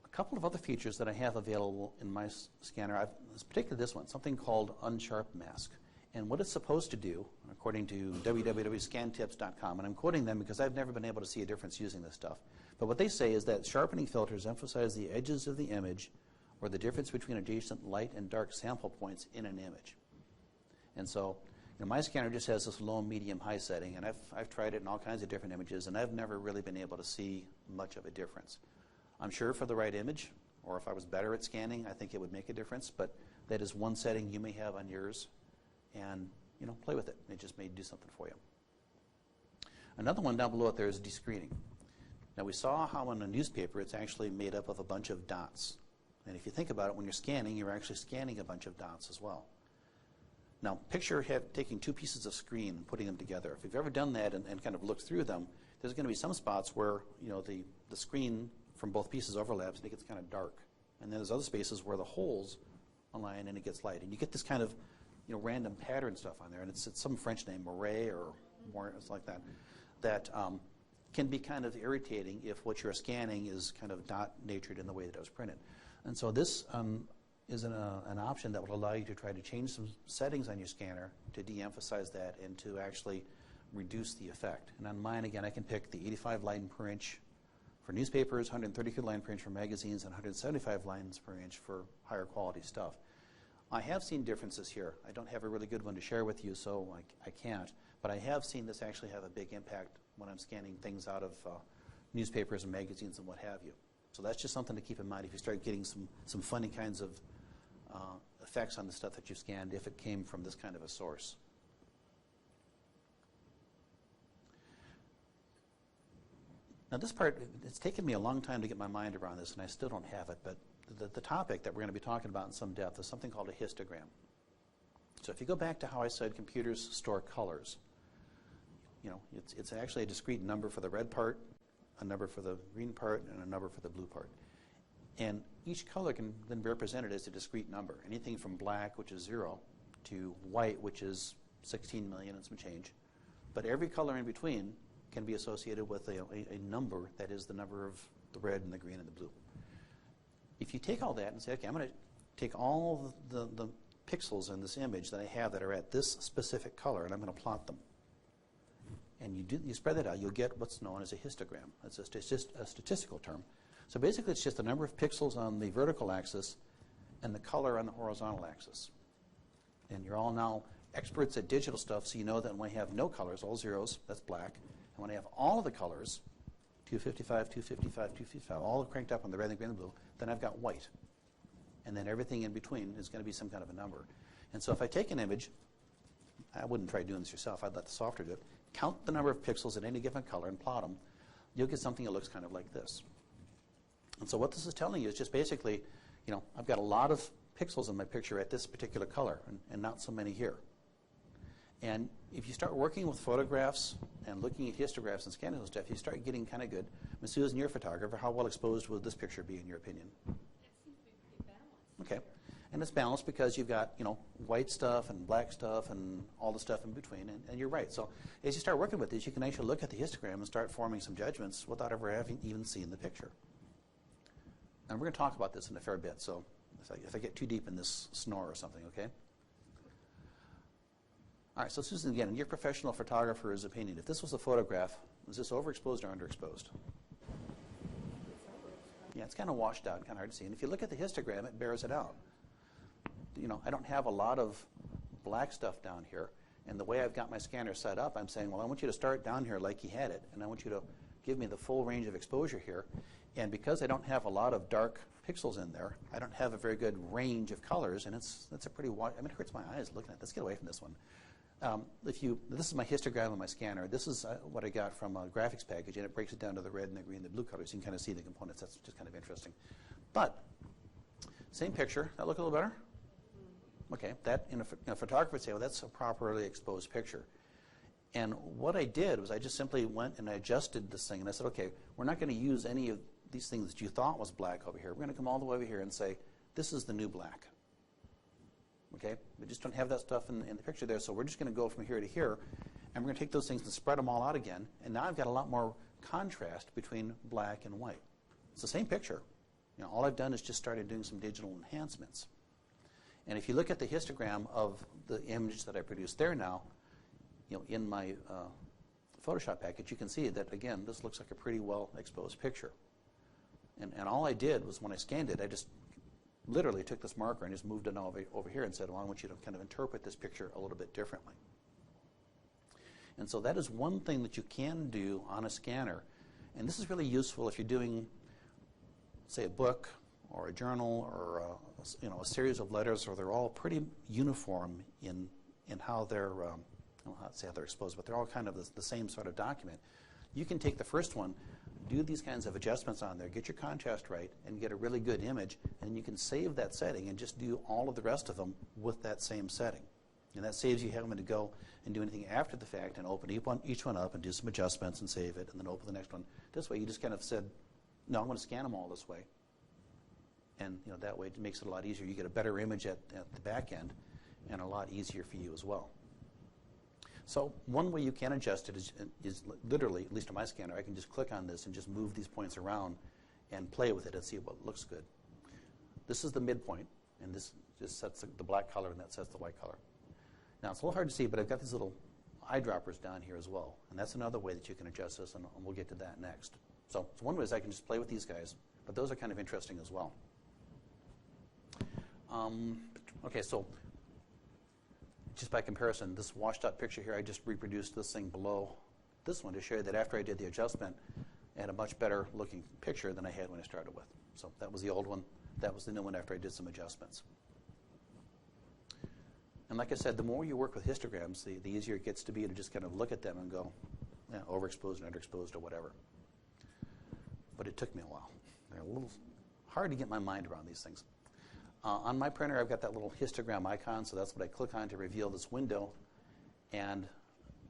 A couple of other features that I have available in my scanner, particularly this one, something called Unsharp mask. And what it's supposed to do, according to www.scantips.com, and I'm quoting them because I've never been able to see a difference using this stuff, but what they say is that sharpening filters emphasize the edges of the image or the difference between adjacent light and dark sample points in an image. And so my scanner just has this low, medium, high setting, and I've tried it in all kinds of different images, and I've never really been able to see much of a difference. I'm sure for the right image, or if I was better at scanning, I think it would make a difference, but that is one setting you may have on yours, and play with it. It just may do something for you. Another one down below it there is descreening. Now we saw how in a newspaper it's actually made up of a bunch of dots. And if you think about it, when you're scanning, you're actually scanning a bunch of dots as well. Now picture taking 2 pieces of screen and putting them together. If you've ever done that and kind of looked through them, there's going to be some spots where the screen from both pieces overlaps and it gets kind of dark. And then there's other spaces where the holes align and it gets light. And you get this kind of random pattern stuff on there, and it's some French name, moire or more, it's like that, that can be kind of irritating if what you're scanning is kind of dot-natured in the way that it was printed. And so this is an option that will allow you to try to change some settings on your scanner to de-emphasize that and to actually reduce the effect. And on mine, again, I can pick the 85 line per inch for newspapers, 132 line per inch for magazines, and 175 lines per inch for higher quality stuff. I have seen differences here. I don't have a really good one to share with you, so I can't. But I have seen this actually have a big impact when I'm scanning things out of newspapers and magazines and what have you. So that's just something to keep in mind if you start getting some funny kinds of effects on the stuff that you scanned if it came from this kind of a source. Now this part, it's taken me a long time to get my mind around this, and I still don't have it, but the topic that we're going to be talking about in some depth is something called a histogram. So if you go back to how I said computers store colors, it's actually a discrete number for the red part, a number for the green part, and a number for the blue part. And each color can then be represented as a discrete number. Anything from black, which is 0, to white, which is 16 million and some change. But every color in between can be associated with a number that is the number of the red and the green and the blue. If you take all that and say, okay, I'm going to take all the pixels in this image that I have that are at this specific color, and I'm going to plot them. And you spread that out, you'll get what's known as a histogram. It's just a statistical term. So basically, it's just the number of pixels on the vertical axis and the color on the horizontal axis. And you're all now experts at digital stuff, so you know that when I have no colors, all zeros, that's black. And when I have all of the colors, 255, 255, 255, all cranked up on the red, the green, and the blue, then I've got white. And then everything in between is going to be some kind of a number. And so if I take an image, I wouldn't try doing this yourself, I'd let the software do it, count the number of pixels in any given color and plot them, you'll get something that looks kind of like this. And so what this is telling you is just basically, I've got a lot of pixels in my picture at this particular color and not so many here. And if you start working with photographs and looking at histographs and scanning those stuff, you start getting kind of good. Ms. Susan, you're a photographer. How well exposed would this picture be in your opinion? It seems to be pretty balanced. Okay. And it's balanced because you've got, white stuff and black stuff and all the stuff in between. And you're right. So as you start working with these, you can actually look at the histogram and start forming some judgments without ever having even seen the picture. And we're going to talk about this in a fair bit. So if I get too deep in this snore or something, okay? All right, so Susan, again, in your professional photographer's opinion, if this was a photograph, was this overexposed or underexposed? Yeah, it's kind of washed out, kind of hard to see. And if you look at the histogram, it bears it out. I don't have a lot of black stuff down here. And the way I've got my scanner set up, I'm saying, well, I want you to start down here like you had it, and I want you to give me the full range of exposure here. And because I don't have a lot of dark pixels in there, I don't have a very good range of colors, and it's a pretty wide, it hurts my eyes looking at it. Let's get away from this one. This is my histogram on my scanner. This is what I got from a graphics package, and it breaks it down to the red and the green and the blue colors. You can kind of see the components. That's just kind of interesting. But same picture. That look a little better? Okay. That in a photographer would say, well, that's a properly exposed picture. And what I did was I just simply went and I adjusted this thing, and I said, okay, we're not going to use any of these things that you thought was black over here. We're going to come all the way over here and say, this is the new black. Okay? We just don't have that stuff in the picture there, so we're just going to go from here to here, and we're going to take those things and spread them all out again, and now I've got a lot more contrast between black and white. It's the same picture. All I've done is just started doing some digital enhancements. And if you look at the histogram of the image that I produced there now, in my Photoshop package, you can see that, again, this looks like a pretty well exposed picture. And all I did was when I scanned it, I just literally took this marker and just moved it over here and said, well, I want you to kind of interpret this picture a little bit differently. And so that is one thing that you can do on a scanner. And this is really useful if you're doing, say, a book or a journal or a series of letters, or they're all pretty uniform in how they're, I don't know how to say how they're exposed, but they're all kind of the same sort of document. You can take the first one, do these kinds of adjustments on there, get your contrast right, and get a really good image, and you can save that setting and just do all of the rest of them with that same setting. And that saves you having to go and do anything after the fact and open each one up and do some adjustments and save it and then open the next one. This way you just kind of said, no, I'm going to scan them all this way. And that way it makes it a lot easier. You get a better image at the back end and a lot easier for you as well. So one way you can adjust it is literally, at least on my scanner, I can just click on this and just move these points around and play with it and see what looks good. This is the midpoint, and this just sets the black color, and that sets the white color. Now, it's a little hard to see, but I've got these little eyedroppers down here as well, and that's another way that you can adjust this, and we'll get to that next. So one way is I can just play with these guys, but those are kind of interesting as well. Okay, so just by comparison, this washed out picture here, I just reproduced this thing below this one to show you that after I did the adjustment, I had a much better looking picture than I had when I started with. So that was the old one. That was the new one after I did some adjustments. And like I said, the more you work with histograms, the easier it gets to be to just kind of look at them and go, yeah, overexposed and underexposed or whatever. But it took me a while. They're a little hard to get my mind around these things. On my printer, I've got that little histogram icon, so that's what I click on to reveal this window, and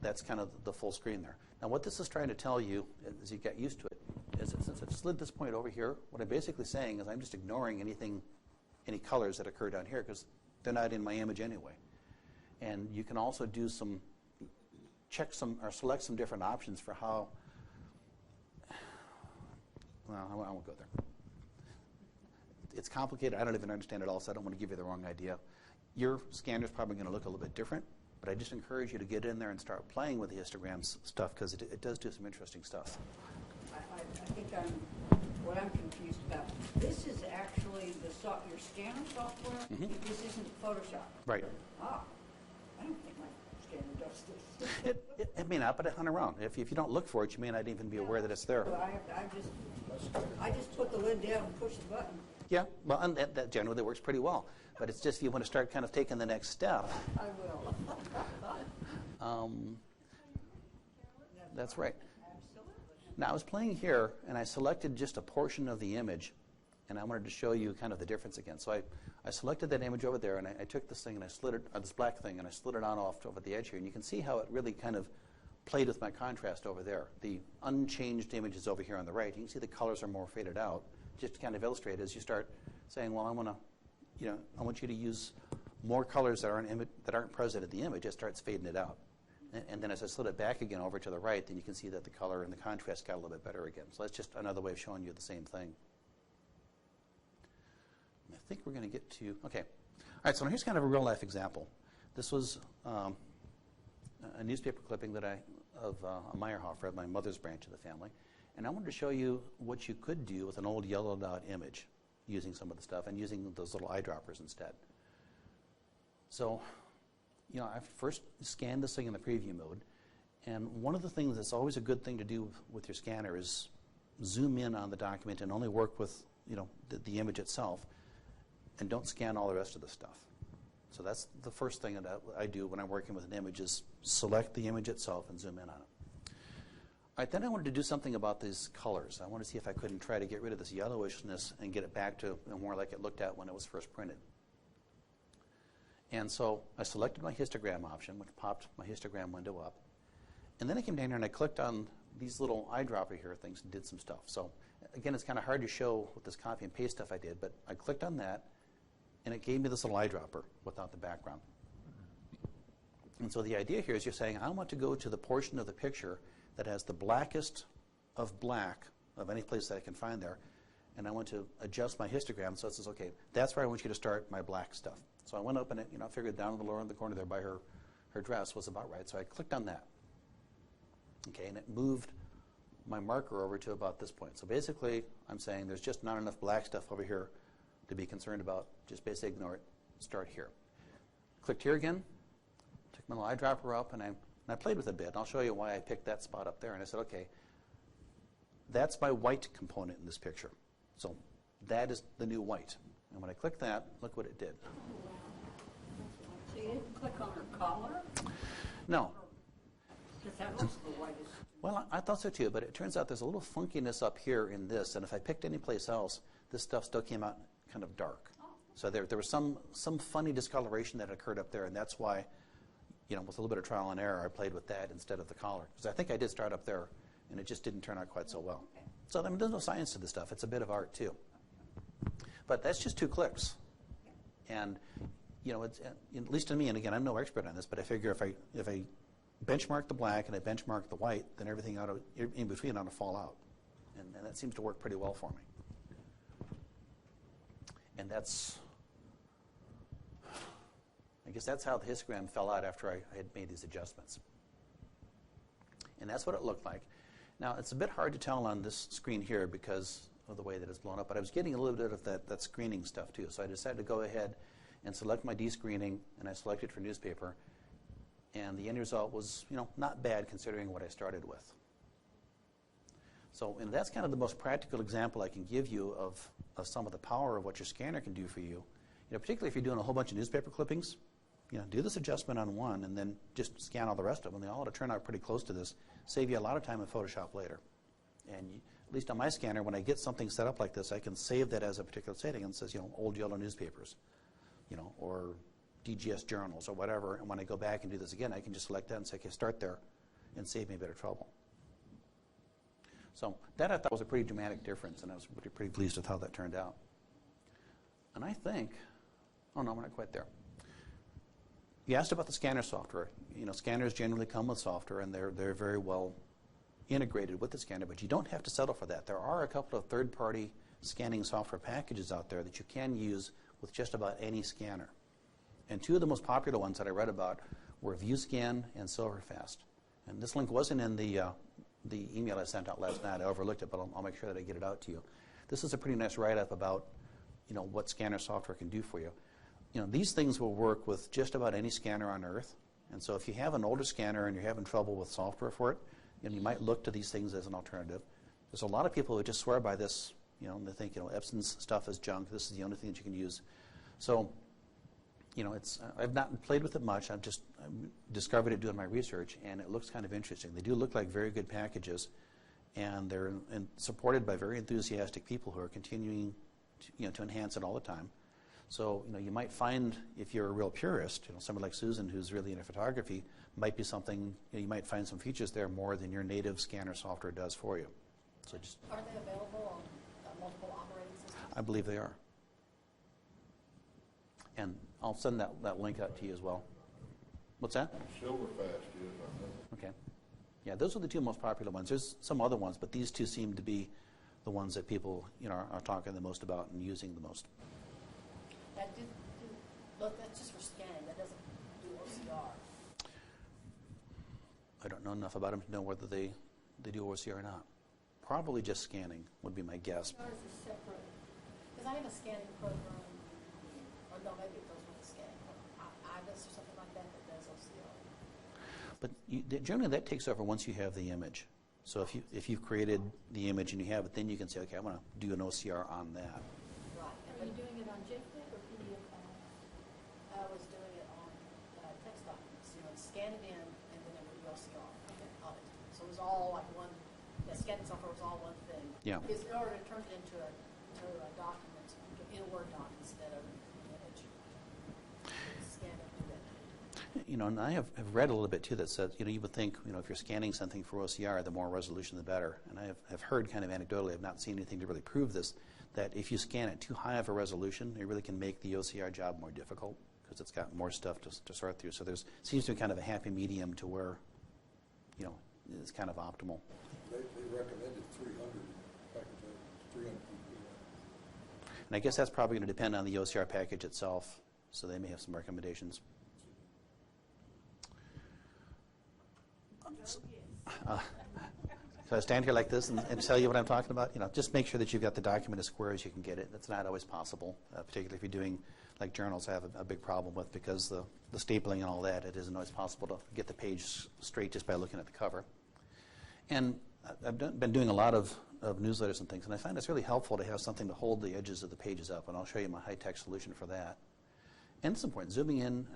that's kind of the full screen there. Now, what this is trying to tell you, as you get used to it, is that since I've slid this point over here, what I'm basically saying is I'm just ignoring any colors that occur down here because they're not in my image anyway. And you can also do some check some or select some different options for how. Well, I won't go there. It's complicated. I don't even understand it all, so I don't want to give you the wrong idea. Your scanner is probably going to look a little bit different, but I just encourage you to get in there and start playing with the histograms stuff because it does do some interesting stuff. I think what I'm confused about. This is actually your scanner software. Mm-hmm. This isn't Photoshop. Right. Ah, I don't think my scanner does this. It may not, but on their own. If you don't look for it, you may not even be aware that it's there. So I just put the lid down and push the button. Yeah, well, and that generally works pretty well. But it's just if you want to start kind of taking the next step. I will. That's right. Absolutely. Now, I was playing here, and I selected just a portion of the image, and I wanted to show you kind of the difference again. So I selected that image over there, and I took this thing, and I slid it, this black thing, and I slid it on off over the edge here. And you can see how it really kind of played with my contrast over there. The unchanged image is over here on the right. You can see the colors are more faded out. Just to kind of illustrate, as you start saying, well, I want you to use more colors that aren't present in the image, it starts fading it out. And then as I slid it back again over to the right, then you can see that the color and the contrast got a little bit better again. So that's just another way of showing you the same thing. I think we're going to get to, okay. All right, so now here's kind of a real life example. This was a newspaper clipping of a Meyerhofer, my mother's branch of the family. And I wanted to show you what you could do with an old yellow dot image using some of the stuff and using those little eyedroppers instead. So, I first scanned this thing in the preview mode. And one of the things that's always a good thing to do with your scanner is zoom in on the document and only work with, the image itself. And don't scan all the rest of the stuff. So that's the first thing that I do when I'm working with an image is select the image itself and zoom in on it. All right, then I wanted to do something about these colors. I wanted to see if I couldn't try to get rid of this yellowishness and get it back to more like it looked at when it was first printed. And so I selected my histogram option, which popped my histogram window up. And then I came down here and I clicked on these little eyedropper here things and did some stuff. So again, it's kind of hard to show with this copy and paste stuff I did, but I clicked on that and it gave me this little eyedropper without the background. And so the idea here is you're saying, I want to go to the portion of the picture that has the blackest of black of any place that I can find there, and I want to adjust my histogram so it says, okay, that's where I want you to start my black stuff. So I went up and I figured down in the lower in the corner there by her dress was about right. So I clicked on that. Okay, and it moved my marker over to about this point. So basically, I'm saying there's just not enough black stuff over here to be concerned about. Just basically ignore it. Start here. Clicked here again. Took my little eyedropper up, and I played with it a bit. And I'll show you why I picked that spot up there. And I said, okay, that's my white component in this picture. So that is the new white. And when I clicked that, look what it did. So you didn't click on her collar? No. Because that looks the whitest. Well, I thought so too, but it turns out there's a little funkiness up here in this, and if I picked any place else, this stuff still came out kind of dark. So there was some funny discoloration that occurred up there, and that's why, with a little bit of trial and error, I played with that instead of the collar. Because I think I did start up there, and it just didn't turn out quite so well. Okay. So there's no science to this stuff. It's a bit of art too. But that's just 2 clicks. And, it's, at least to me, and again, I'm no expert on this, but I figure if I benchmark the black and I benchmark the white, then everything in between ought to fall out. And that seems to work pretty well for me. And I guess that's how the histogram fell out after I had made these adjustments. And that's what it looked like. Now, it's a bit hard to tell on this screen here because of the way that it's blown up, but I was getting a little bit of that screening stuff too. So I decided to go ahead and select my descreening, and I selected for newspaper. And the end result was, not bad considering what I started with. So that's kind of the most practical example I can give you of some of the power of what your scanner can do for you. Particularly if you're doing a whole bunch of newspaper clippings, do this adjustment on one and then just scan all the rest of them. They all ought to turn out pretty close to this. Save you a lot of time in Photoshop later. And at least on my scanner, when I get something set up like this, I can save that as a particular setting and it says, old yellow newspapers, or DGS journals or whatever. And when I go back and do this again, I can just select that and say, okay, start there and save me a bit of trouble. So that I thought was a pretty dramatic difference, and I was pretty pleased with how that turned out. And I think, oh no, we're not quite there. You asked about the scanner software. You know, scanners generally come with software, and they're very well integrated with the scanner, but you don't have to settle for that. There are a couple of third-party scanning software packages out there that you can use with just about any scanner. And two of the most popular ones that I read about were ViewScan and Silverfast. And this link wasn't in the email I sent out last night. I overlooked it, but I'll make sure that I get it out to you. This is a pretty nice write-up about, you know, what scanner software can do for you. You know, these things will work with just about any scanner on Earth. And so if you have an older scanner and you're having trouble with software for it, you know, you might look to these things as an alternative. There's a lot of people who just swear by this. You know, they think, you know, Epson's stuff is junk. This is the only thing that you can use. So, you know, I've not played with it much. I've discovered it doing my research, and it looks kind of interesting. They do look like very good packages, and they're supported by very enthusiastic people who are continuing to enhance it all the time. So, you know, you might find, if you're a real purist, you know, someone like Susan who's really into photography, might be something, you know, you might find some features there more than your native scanner software does for you. So just, Are they available on multiple operating systems? I believe they are. And I'll send that link out to you as well. What's that? Silverfast is, I know. Okay. Yeah, those are the two most popular ones. There's some other ones, but these two seem to be the ones that people, you know, are talking the most about and using the most. Look, that's just for scanning. That doesn't do OCR. I don't know enough about them to know whether they do OCR or not. Probably just scanning would be my guess. OCR is a separate, because I have a scanning program, or no, maybe it goes with the scanning program. IBIS or something like that does OCR. But generally that takes over once you have the image. So if you've created the image and you have it, then you can say, okay, I want to do an OCR on that. Right. Are you doing it on JPEG or PDF file? I was doing it on text documents. You know, scan it in, and then it would be OCR of it. So it was all like one. The scanning software was all one thing. Yeah. Because in order to turn it into a document, in a Word doc instead of an image, scan it and do that. You know, and I have read a little bit too that says, you know, you would think, you know, if you're scanning something for OCR, the more resolution, the better. And I have heard kind of anecdotally, I've not seen anything to really prove this, that if you scan it too high of a resolution, it really can make the OCR job more difficult because it's got more stuff to sort through. So there's seems to be kind of a happy medium to where, you know, it's kind of optimal. They recommended 300, back in 300 people. And I guess that's probably going to depend on the OCR package itself, so they may have some recommendations. So I stand here like this and tell you what I'm talking about. You know, just make sure that you've got the document as square as you can get it. That's not always possible, particularly if you're doing like journals. I have a big problem with because the stapling and all that. It isn't always possible to get the page straight just by looking at the cover. And I've been doing a lot of newsletters and things, and I find it's really helpful to have something to hold the edges of the pages up. And I'll show you my high-tech solution for that. And it's important, zooming in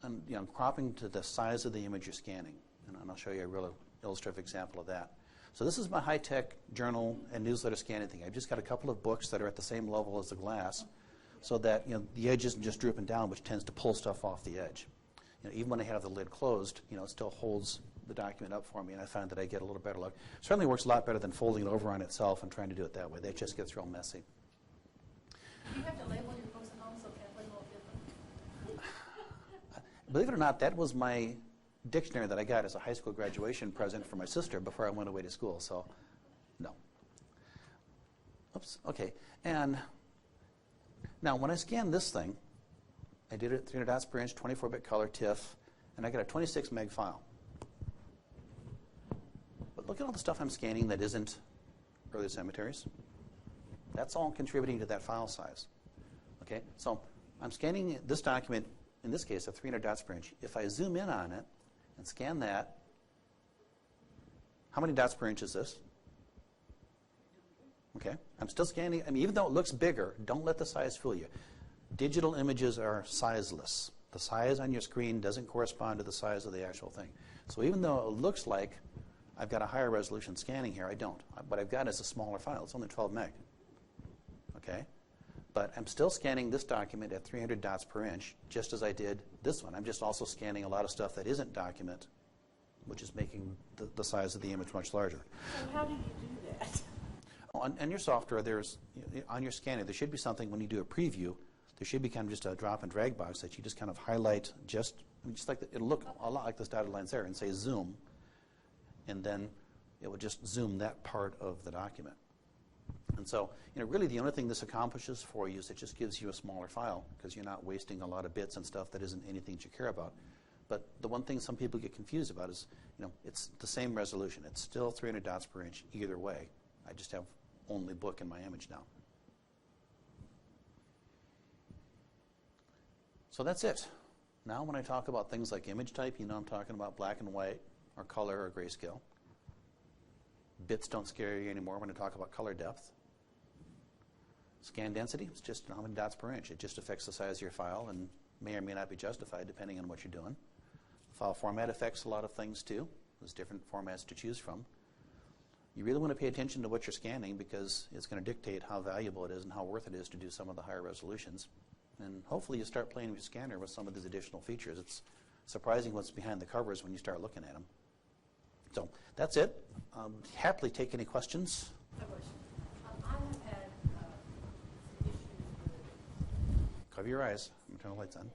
and you know, cropping to the size of the image you're scanning. And I'll show you a real illustrative example of that. So this is my high-tech journal and newsletter scanning thing. I've just got a couple of books that are at the same level as the glass so that, you know, the edge isn't just drooping down, which tends to pull stuff off the edge. You know, even when I have the lid closed, you know, it still holds the document up for me, and I find that I get a little better look. Certainly works a lot better than folding it over on itself and trying to do it that way. That just gets real messy. Do you have to label your books at home so Kathleen will get them? Believe it or not, that was my dictionary that I got as a high school graduation present for my sister before I went away to school, so no. Oops, okay. And now when I scan this thing, I did it at 300 dots per inch, 24-bit color TIFF, and I got a 26 meg file. But look at all the stuff I'm scanning that isn't early cemeteries. That's all contributing to that file size. Okay, so I'm scanning this document, in this case, at 300 dots per inch. If I zoom in on it and scan that, how many dots per inch is this? Okay, I'm still scanning. I mean, even though it looks bigger, don't let the size fool you. Digital images are sizeless. The size on your screen doesn't correspond to the size of the actual thing. So even though it looks like I've got a higher resolution scanning here, I don't. What I've got is a smaller file. It's only 12 meg. Okay? But I'm still scanning this document at 300 dots per inch, just as I did this one. I'm just also scanning a lot of stuff that isn't document, which is making the size of the image much larger. So how do you do that? On your software, on your scanner, there should be something when you do a preview. There should be kind of just a drop and drag box that you just kind of highlight just mean, just like it'll look a lot like those dotted lines there and say zoom, and then it will just zoom that part of the document. And so, really the only thing this accomplishes for you is it just gives you a smaller file because you're not wasting a lot of bits and stuff that isn't anything that you care about. But the one thing some people get confused about is, it's the same resolution. It's still 300 dots per inch either way. I just have only book in my image now. So that's it. Now when I talk about things like image type, I'm talking about black and white or color or grayscale. Bits don't scare you anymore when I talk about color depth. Scan density, it's just how many dots per inch. It just affects the size of your file and may or may not be justified depending on what you're doing. File format affects a lot of things too. There's different formats to choose from. You really want to pay attention to what you're scanning because it's going to dictate how valuable it is and how worth it is to do some of the higher resolutions. And hopefully you start playing with your scanner with some of these additional features. It's surprising what's behind the covers when you start looking at them. So that's it. Happily take any questions. I have had some issues with Cover your eyes. I'm turning the lights on.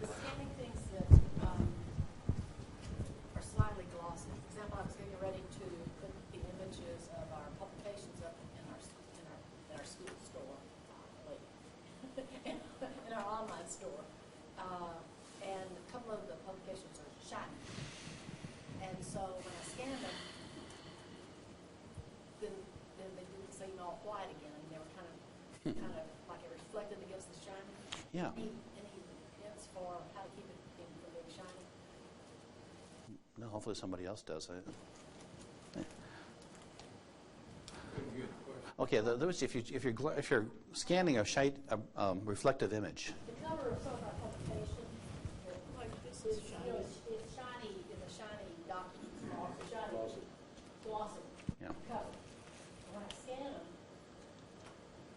with scanning things that are slightly glossy. For example, I was getting ready to put the images of our publications up in our school store, in our online store, and a couple of the publications are shiny. And so when I scanned them, then they didn't seem all white again, and they were kind of like it reflected against the shiny. Yeah. Any hints for how to keep it from being shiny? No, hopefully somebody else does. Okay, if you're scanning a reflective image. The cover of some of our publications, like this is shiny. It's shiny in the shiny document, shiny, glossy cover. When I scan them,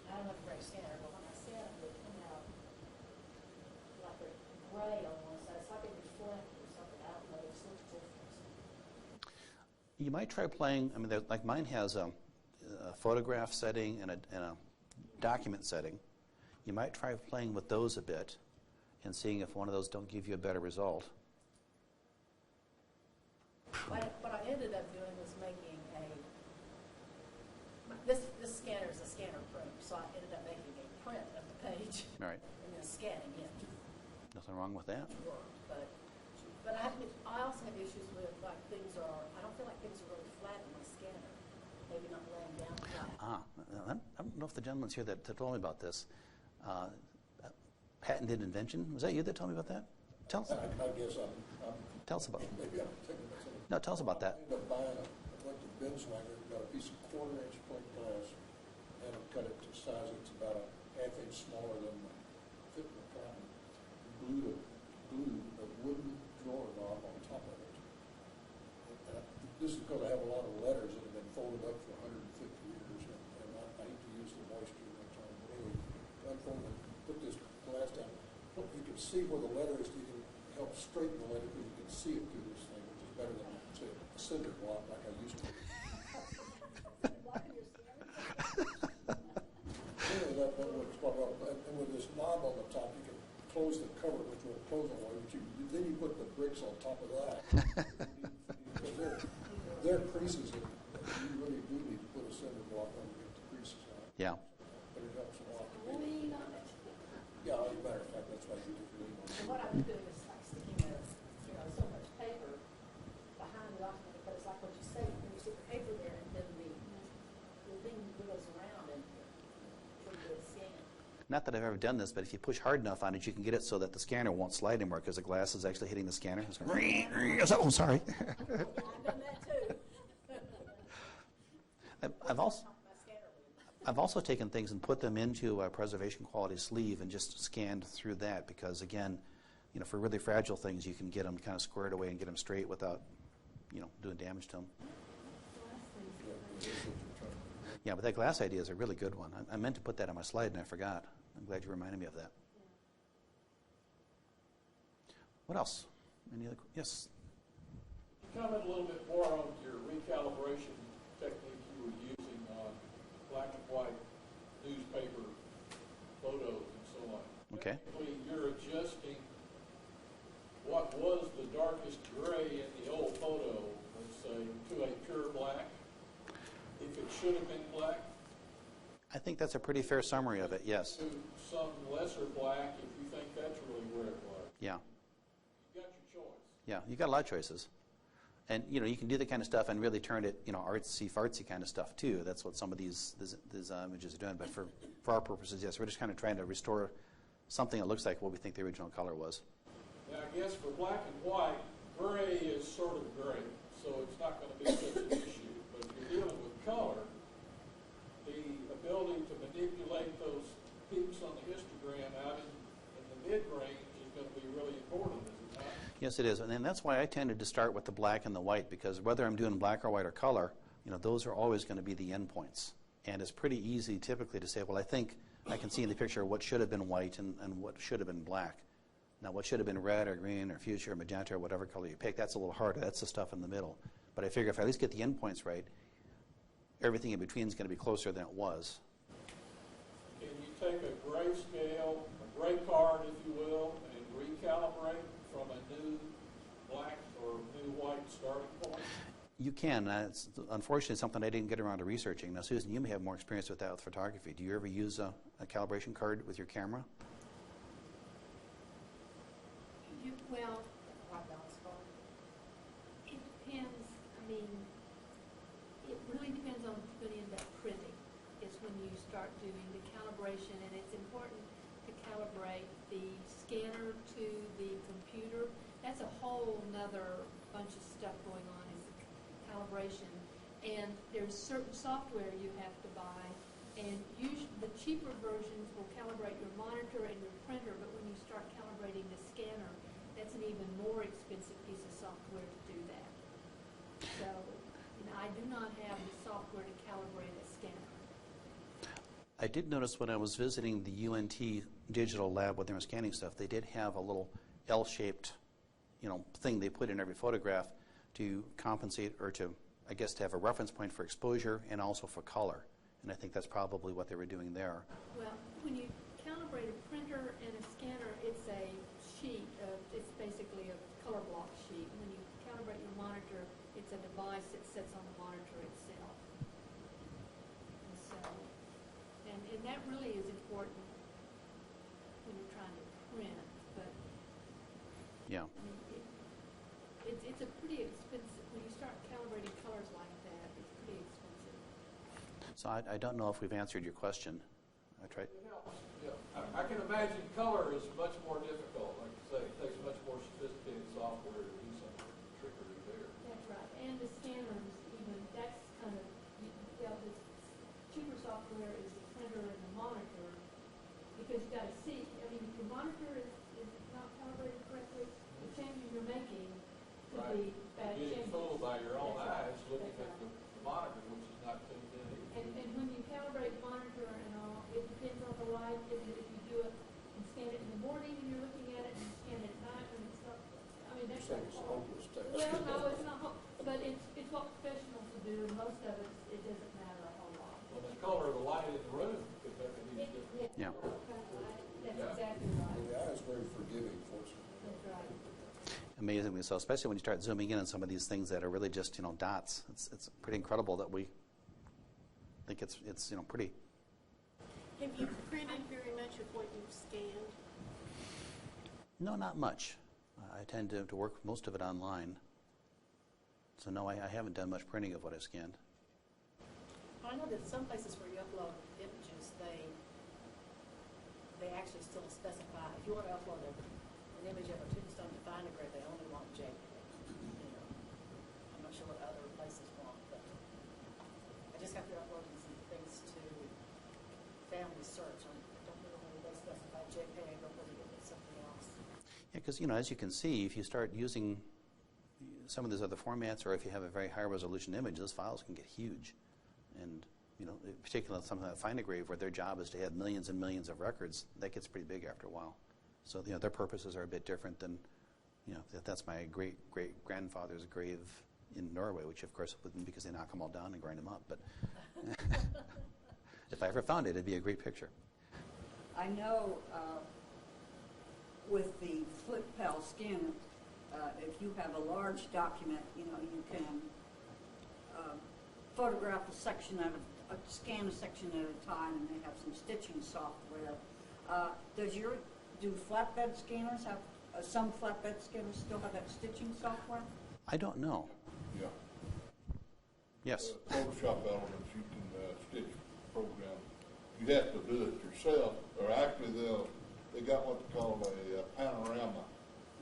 I don't know if you're a scanner, but when I scan them, they come out like they're gray on one side. It's like they reflect or something. I don't know. It looks different. You might try playing. I mean, like mine has a photograph setting and a document setting. You might try playing with those a bit and seeing if one of those don't give you a better result. What I ended up doing was making this scanner is a scanner print, so I ended up making a print of the page. All right. And then scanning it. Nothing wrong with that. But I also have issues with like I don't feel like things are really flat in my scanner. Maybe not laying down flat. I don't know if the gentleman's here that told me about this. Patented invention. Was that you that told me about that? Tell us. I guess I'm Tell us about it. maybe I'm thinking about something. No, tell us about that. I ended up buying went to Binswanger, got a piece of 1/4-inch plate glass, and I cut it to size. It's about a ½ inch smaller than the fit in the patent. Glued a wooden drawer knob on top of it. This is because I have a lot of letters that have been folded up for 150 years, and I hate to use the moisture that time. But anyway, I unfolded it, put this glass down. You can see where the letter is. You can help straighten the letter because you can see it through this thing, which is better than say, a cinder block like I used to. Anyway, that works quite well. And with this knob on the top, you can close the cover, which will close all the way. But then you put the bricks on top of that. There are creases that you really do need to put a cinder block on to get the creases out. Yeah. But it helps a lot. Lean on it. Yeah, as a matter of fact, that's why you do lean on And it. what I was doing is like sticking so much paper behind the document because it's like what you say, when you stick the paper there and then the thing goes around and pretty good scan. Not that I've ever done this, but if you push hard enough on it, you can get it so that the scanner won't slide anymore because the glass is actually hitting the scanner. It's going, oh, sorry. I've done that too. I've also taken things and put them into a preservation quality sleeve and just scanned through that because, again, for really fragile things, you can get them kind of squared away and get them straight without, doing damage to them. Yeah, but that glass idea is a really good one. I meant to put that on my slide and I forgot. I'm glad you reminded me of that. What else? Any other? Yes. Comment a little bit more on your recalibration technique you were using on black and white newspaper photos and so on. Okay. Basically, you're adjusting should have been black? I think that's a pretty fair summary of it, yes. To some lesser black if you think that's really where it was. Yeah. You got your choice. Yeah, you got a lot of choices. And, you know, you can do the kind of stuff and really turn it, you know, artsy-fartsy kind of stuff, too. That's what some of these images are doing. But for our purposes, yes, we're just kind of trying to restore something that looks like what we think the original color was. Now, I guess for black and white, gray is sort of gray, so it's not going to be such an issue. But if you're dealing with color, the ability to manipulate those peaks on the histogram out in the mid-range is going to be really important, is it not? Yes, it is. And that's why I tended to start with the black and the white, because whether I'm doing black or white or color, you know, those are always going to be the endpoints. And it's pretty easy typically to say, well, I think I can see in the picture what should have been white and what should have been black. Now, what should have been red or green or fuchsia or magenta or whatever color you pick, that's a little harder. That's the stuff in the middle. But I figure if I at least get the endpoints right, everything in between is going to be closer than it was. Can you take a gray scale, a gray card, if you will, and recalibrate from a new black or new white starting point? You can. It's unfortunately something I didn't get around to researching. Now, Susan, you may have more experience with that with photography. Do you ever use a calibration card with your camera? Well, White balance card. it depends. I mean, it really depends on what you're going to end up printing. Is when you start doing the calibration, and it's important to calibrate the scanner to the computer. That's a whole nother bunch of stuff going on, is the calibration. And there's certain software you have to buy, and usually the cheaper versions will calibrate your monitor and your printer, but when you start calibrating the scanner, that's an even more expensive piece of software to do that. So, you know, I do not have the software to calibrate a scanner. I did notice when I was visiting the UNT digital lab when they were scanning stuff, they did have a little L-shaped, you know, thing they put in every photograph to compensate, or to, I guess, to have a reference point for exposure and also for color. And I think that's probably what they were doing there. Well, when you calibrate a printer and a scanner, it's a sheet. It's basically a color block sheet. When you calibrate your monitor, it's a device that sits on the monitor itself. And so, and that really is important when you're trying to print. But Yeah. I mean, it's a pretty expensive. When you start calibrating colors like that, it's pretty expensive. So I don't know if we've answered your question. I tried. It helps. Yeah. I can imagine color is much more difficult. Like you say, it takes much more sophisticated software to do some trickery there. That's right. And the scanners, even, that's kind of, the cheaper software is the printer and the monitor, because you got to see, I mean, if your monitor is not calibrated correctly, the changes you're making could Right. be bad Getting changes. fooled by your own That's right. eyes looking That's at the right. monitor, which is not tuned in either. And when you calibrate the monitor and all, it depends on the light. If you do it and scan it in the morning and you're looking at it, and you scan it at night when it's not, I mean, that's Saying it's a hopeless task. well, no, it's not, but it's what professionals do, and most of it doesn't matter a whole lot. Well, the color of the light in the room could make a huge difference. Yeah. That's Yeah. exactly right. The eye is very forgiving, fortunately. That's right. Amazingly so, especially when you start zooming in on some of these things that are really just, you know, dots. It's pretty incredible that we think it's you know, pretty. Have you printed very much of what you've scanned? No, not much. I tend to work most of it online. So no, I haven't done much printing of what I've scanned. I know that some places where you upload images, they actually still specify, if you want to upload an image of a tombstone to find a grave, they only want JPEG. You know, I'm not sure what other places want, but I just got through uploading some things to Family Search. I don't know whether they specify JPEG or whether it was something else. Yeah, because, you know, as you can see, if you start using some of these other formats, or if you have a very high resolution image, those files can get huge. And, you know, particularly something like Find a Grave, where their job is to have millions and millions of records, that gets pretty big after a while. So, you know, their purposes are a bit different than, you know, that's my great-great-grandfather's grave in Norway, which, of course, wouldn't, because they knock them all down and grind them up. But if I ever found it, it'd be a great picture. I know with the FlipPal scanner, if you have a large document, you know, you can photograph a section scan a section at a time, and they have some stitching software. Do flatbed scanners have, some flatbed scanners still have that stitching software? I don't know. Yeah. Yes. Photoshop elements you can stitch program. You have to do it yourself, or actually they got what they call a panorama,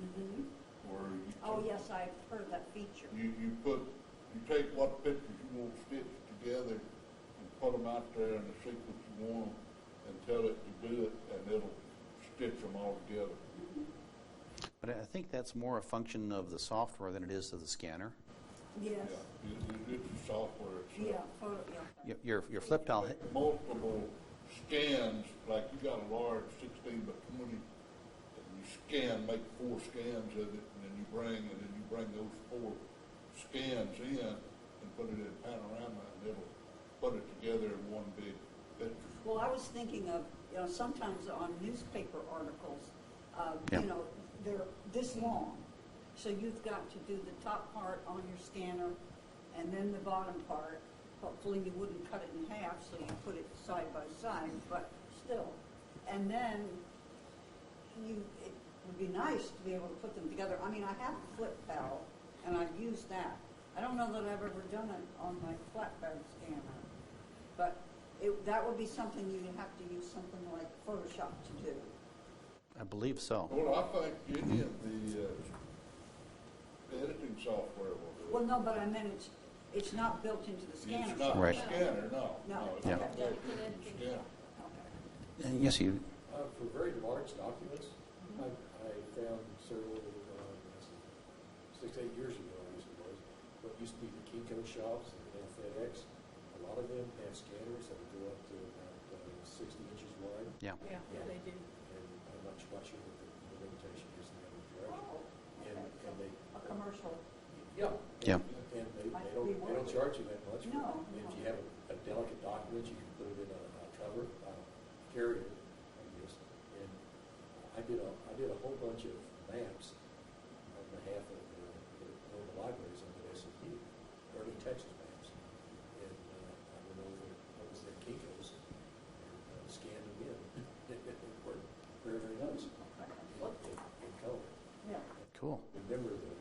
Mm-hmm. where you Oh, yes, I've heard of that feature. you take what pictures you want stitched together and put them out there in the sequence you want them, and tell it to do it, and it'll stitch them all together. But I think that's more a function of the software than it is of the scanner. Yes. Yeah, it's the software itself. Yeah. Your flip pal. Multiple scans, like you got a large 16 by 20, and you make 4 scans of it, and then you bring those 4 scans in and put it in panorama, and it'll put it together in one big picture. Well, I was thinking of, sometimes on newspaper articles, Yeah. they're this long. So you've got to do the top part on your scanner and then the bottom part. Hopefully you wouldn't cut it in half, so you put it side by side, but still. And then it would be nice to be able to put them together. I mean, I have a flip pal, and I've used that. I don't know that I've ever done it on my flatbed scanner, but that would be something you'd have to use something like Photoshop to do. I believe so. Well, I think any of the editing software will do it. Well, no, but I meant it's not built into the scanner. It's not Right. a scanner, no. No. It's Yeah. not built into the scanner. Okay. And yes, you. For very large documents, Mm-hmm. I found several, 6 to 8 years ago, I guess it was, what used to be the Kinko shops and FedEx. A lot of them have scanners that go up to about 60 inches wide. Yeah. Yeah, they do. And I'm not sure what the limitation is in the other direction. Oh, And, okay. and they, A commercial. yeah. Yeah. And they Might don't, be they worth don't it. charge you that much. No, If no. you have a delicate document, you can put it in a cover, carrier, I guess. And I did a whole bunch of maps on behalf of the local libraries under SCU, early Texas maps. And I went over what was their Kinko's and scanned them in. It worked very, very nice in color. Yeah. Cool. Remember the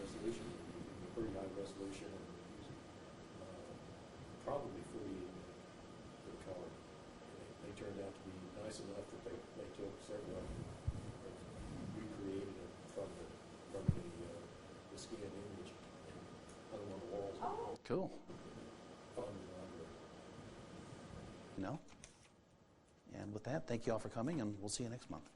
resolution, the pretty high resolution, and using probably fully the color. And they turned out to be nice enough that they took several of them and recreated it from the scanned image and hung them on the walls Oh, Cool. on the library. No. And with that, thank you all for coming, and we'll see you next month.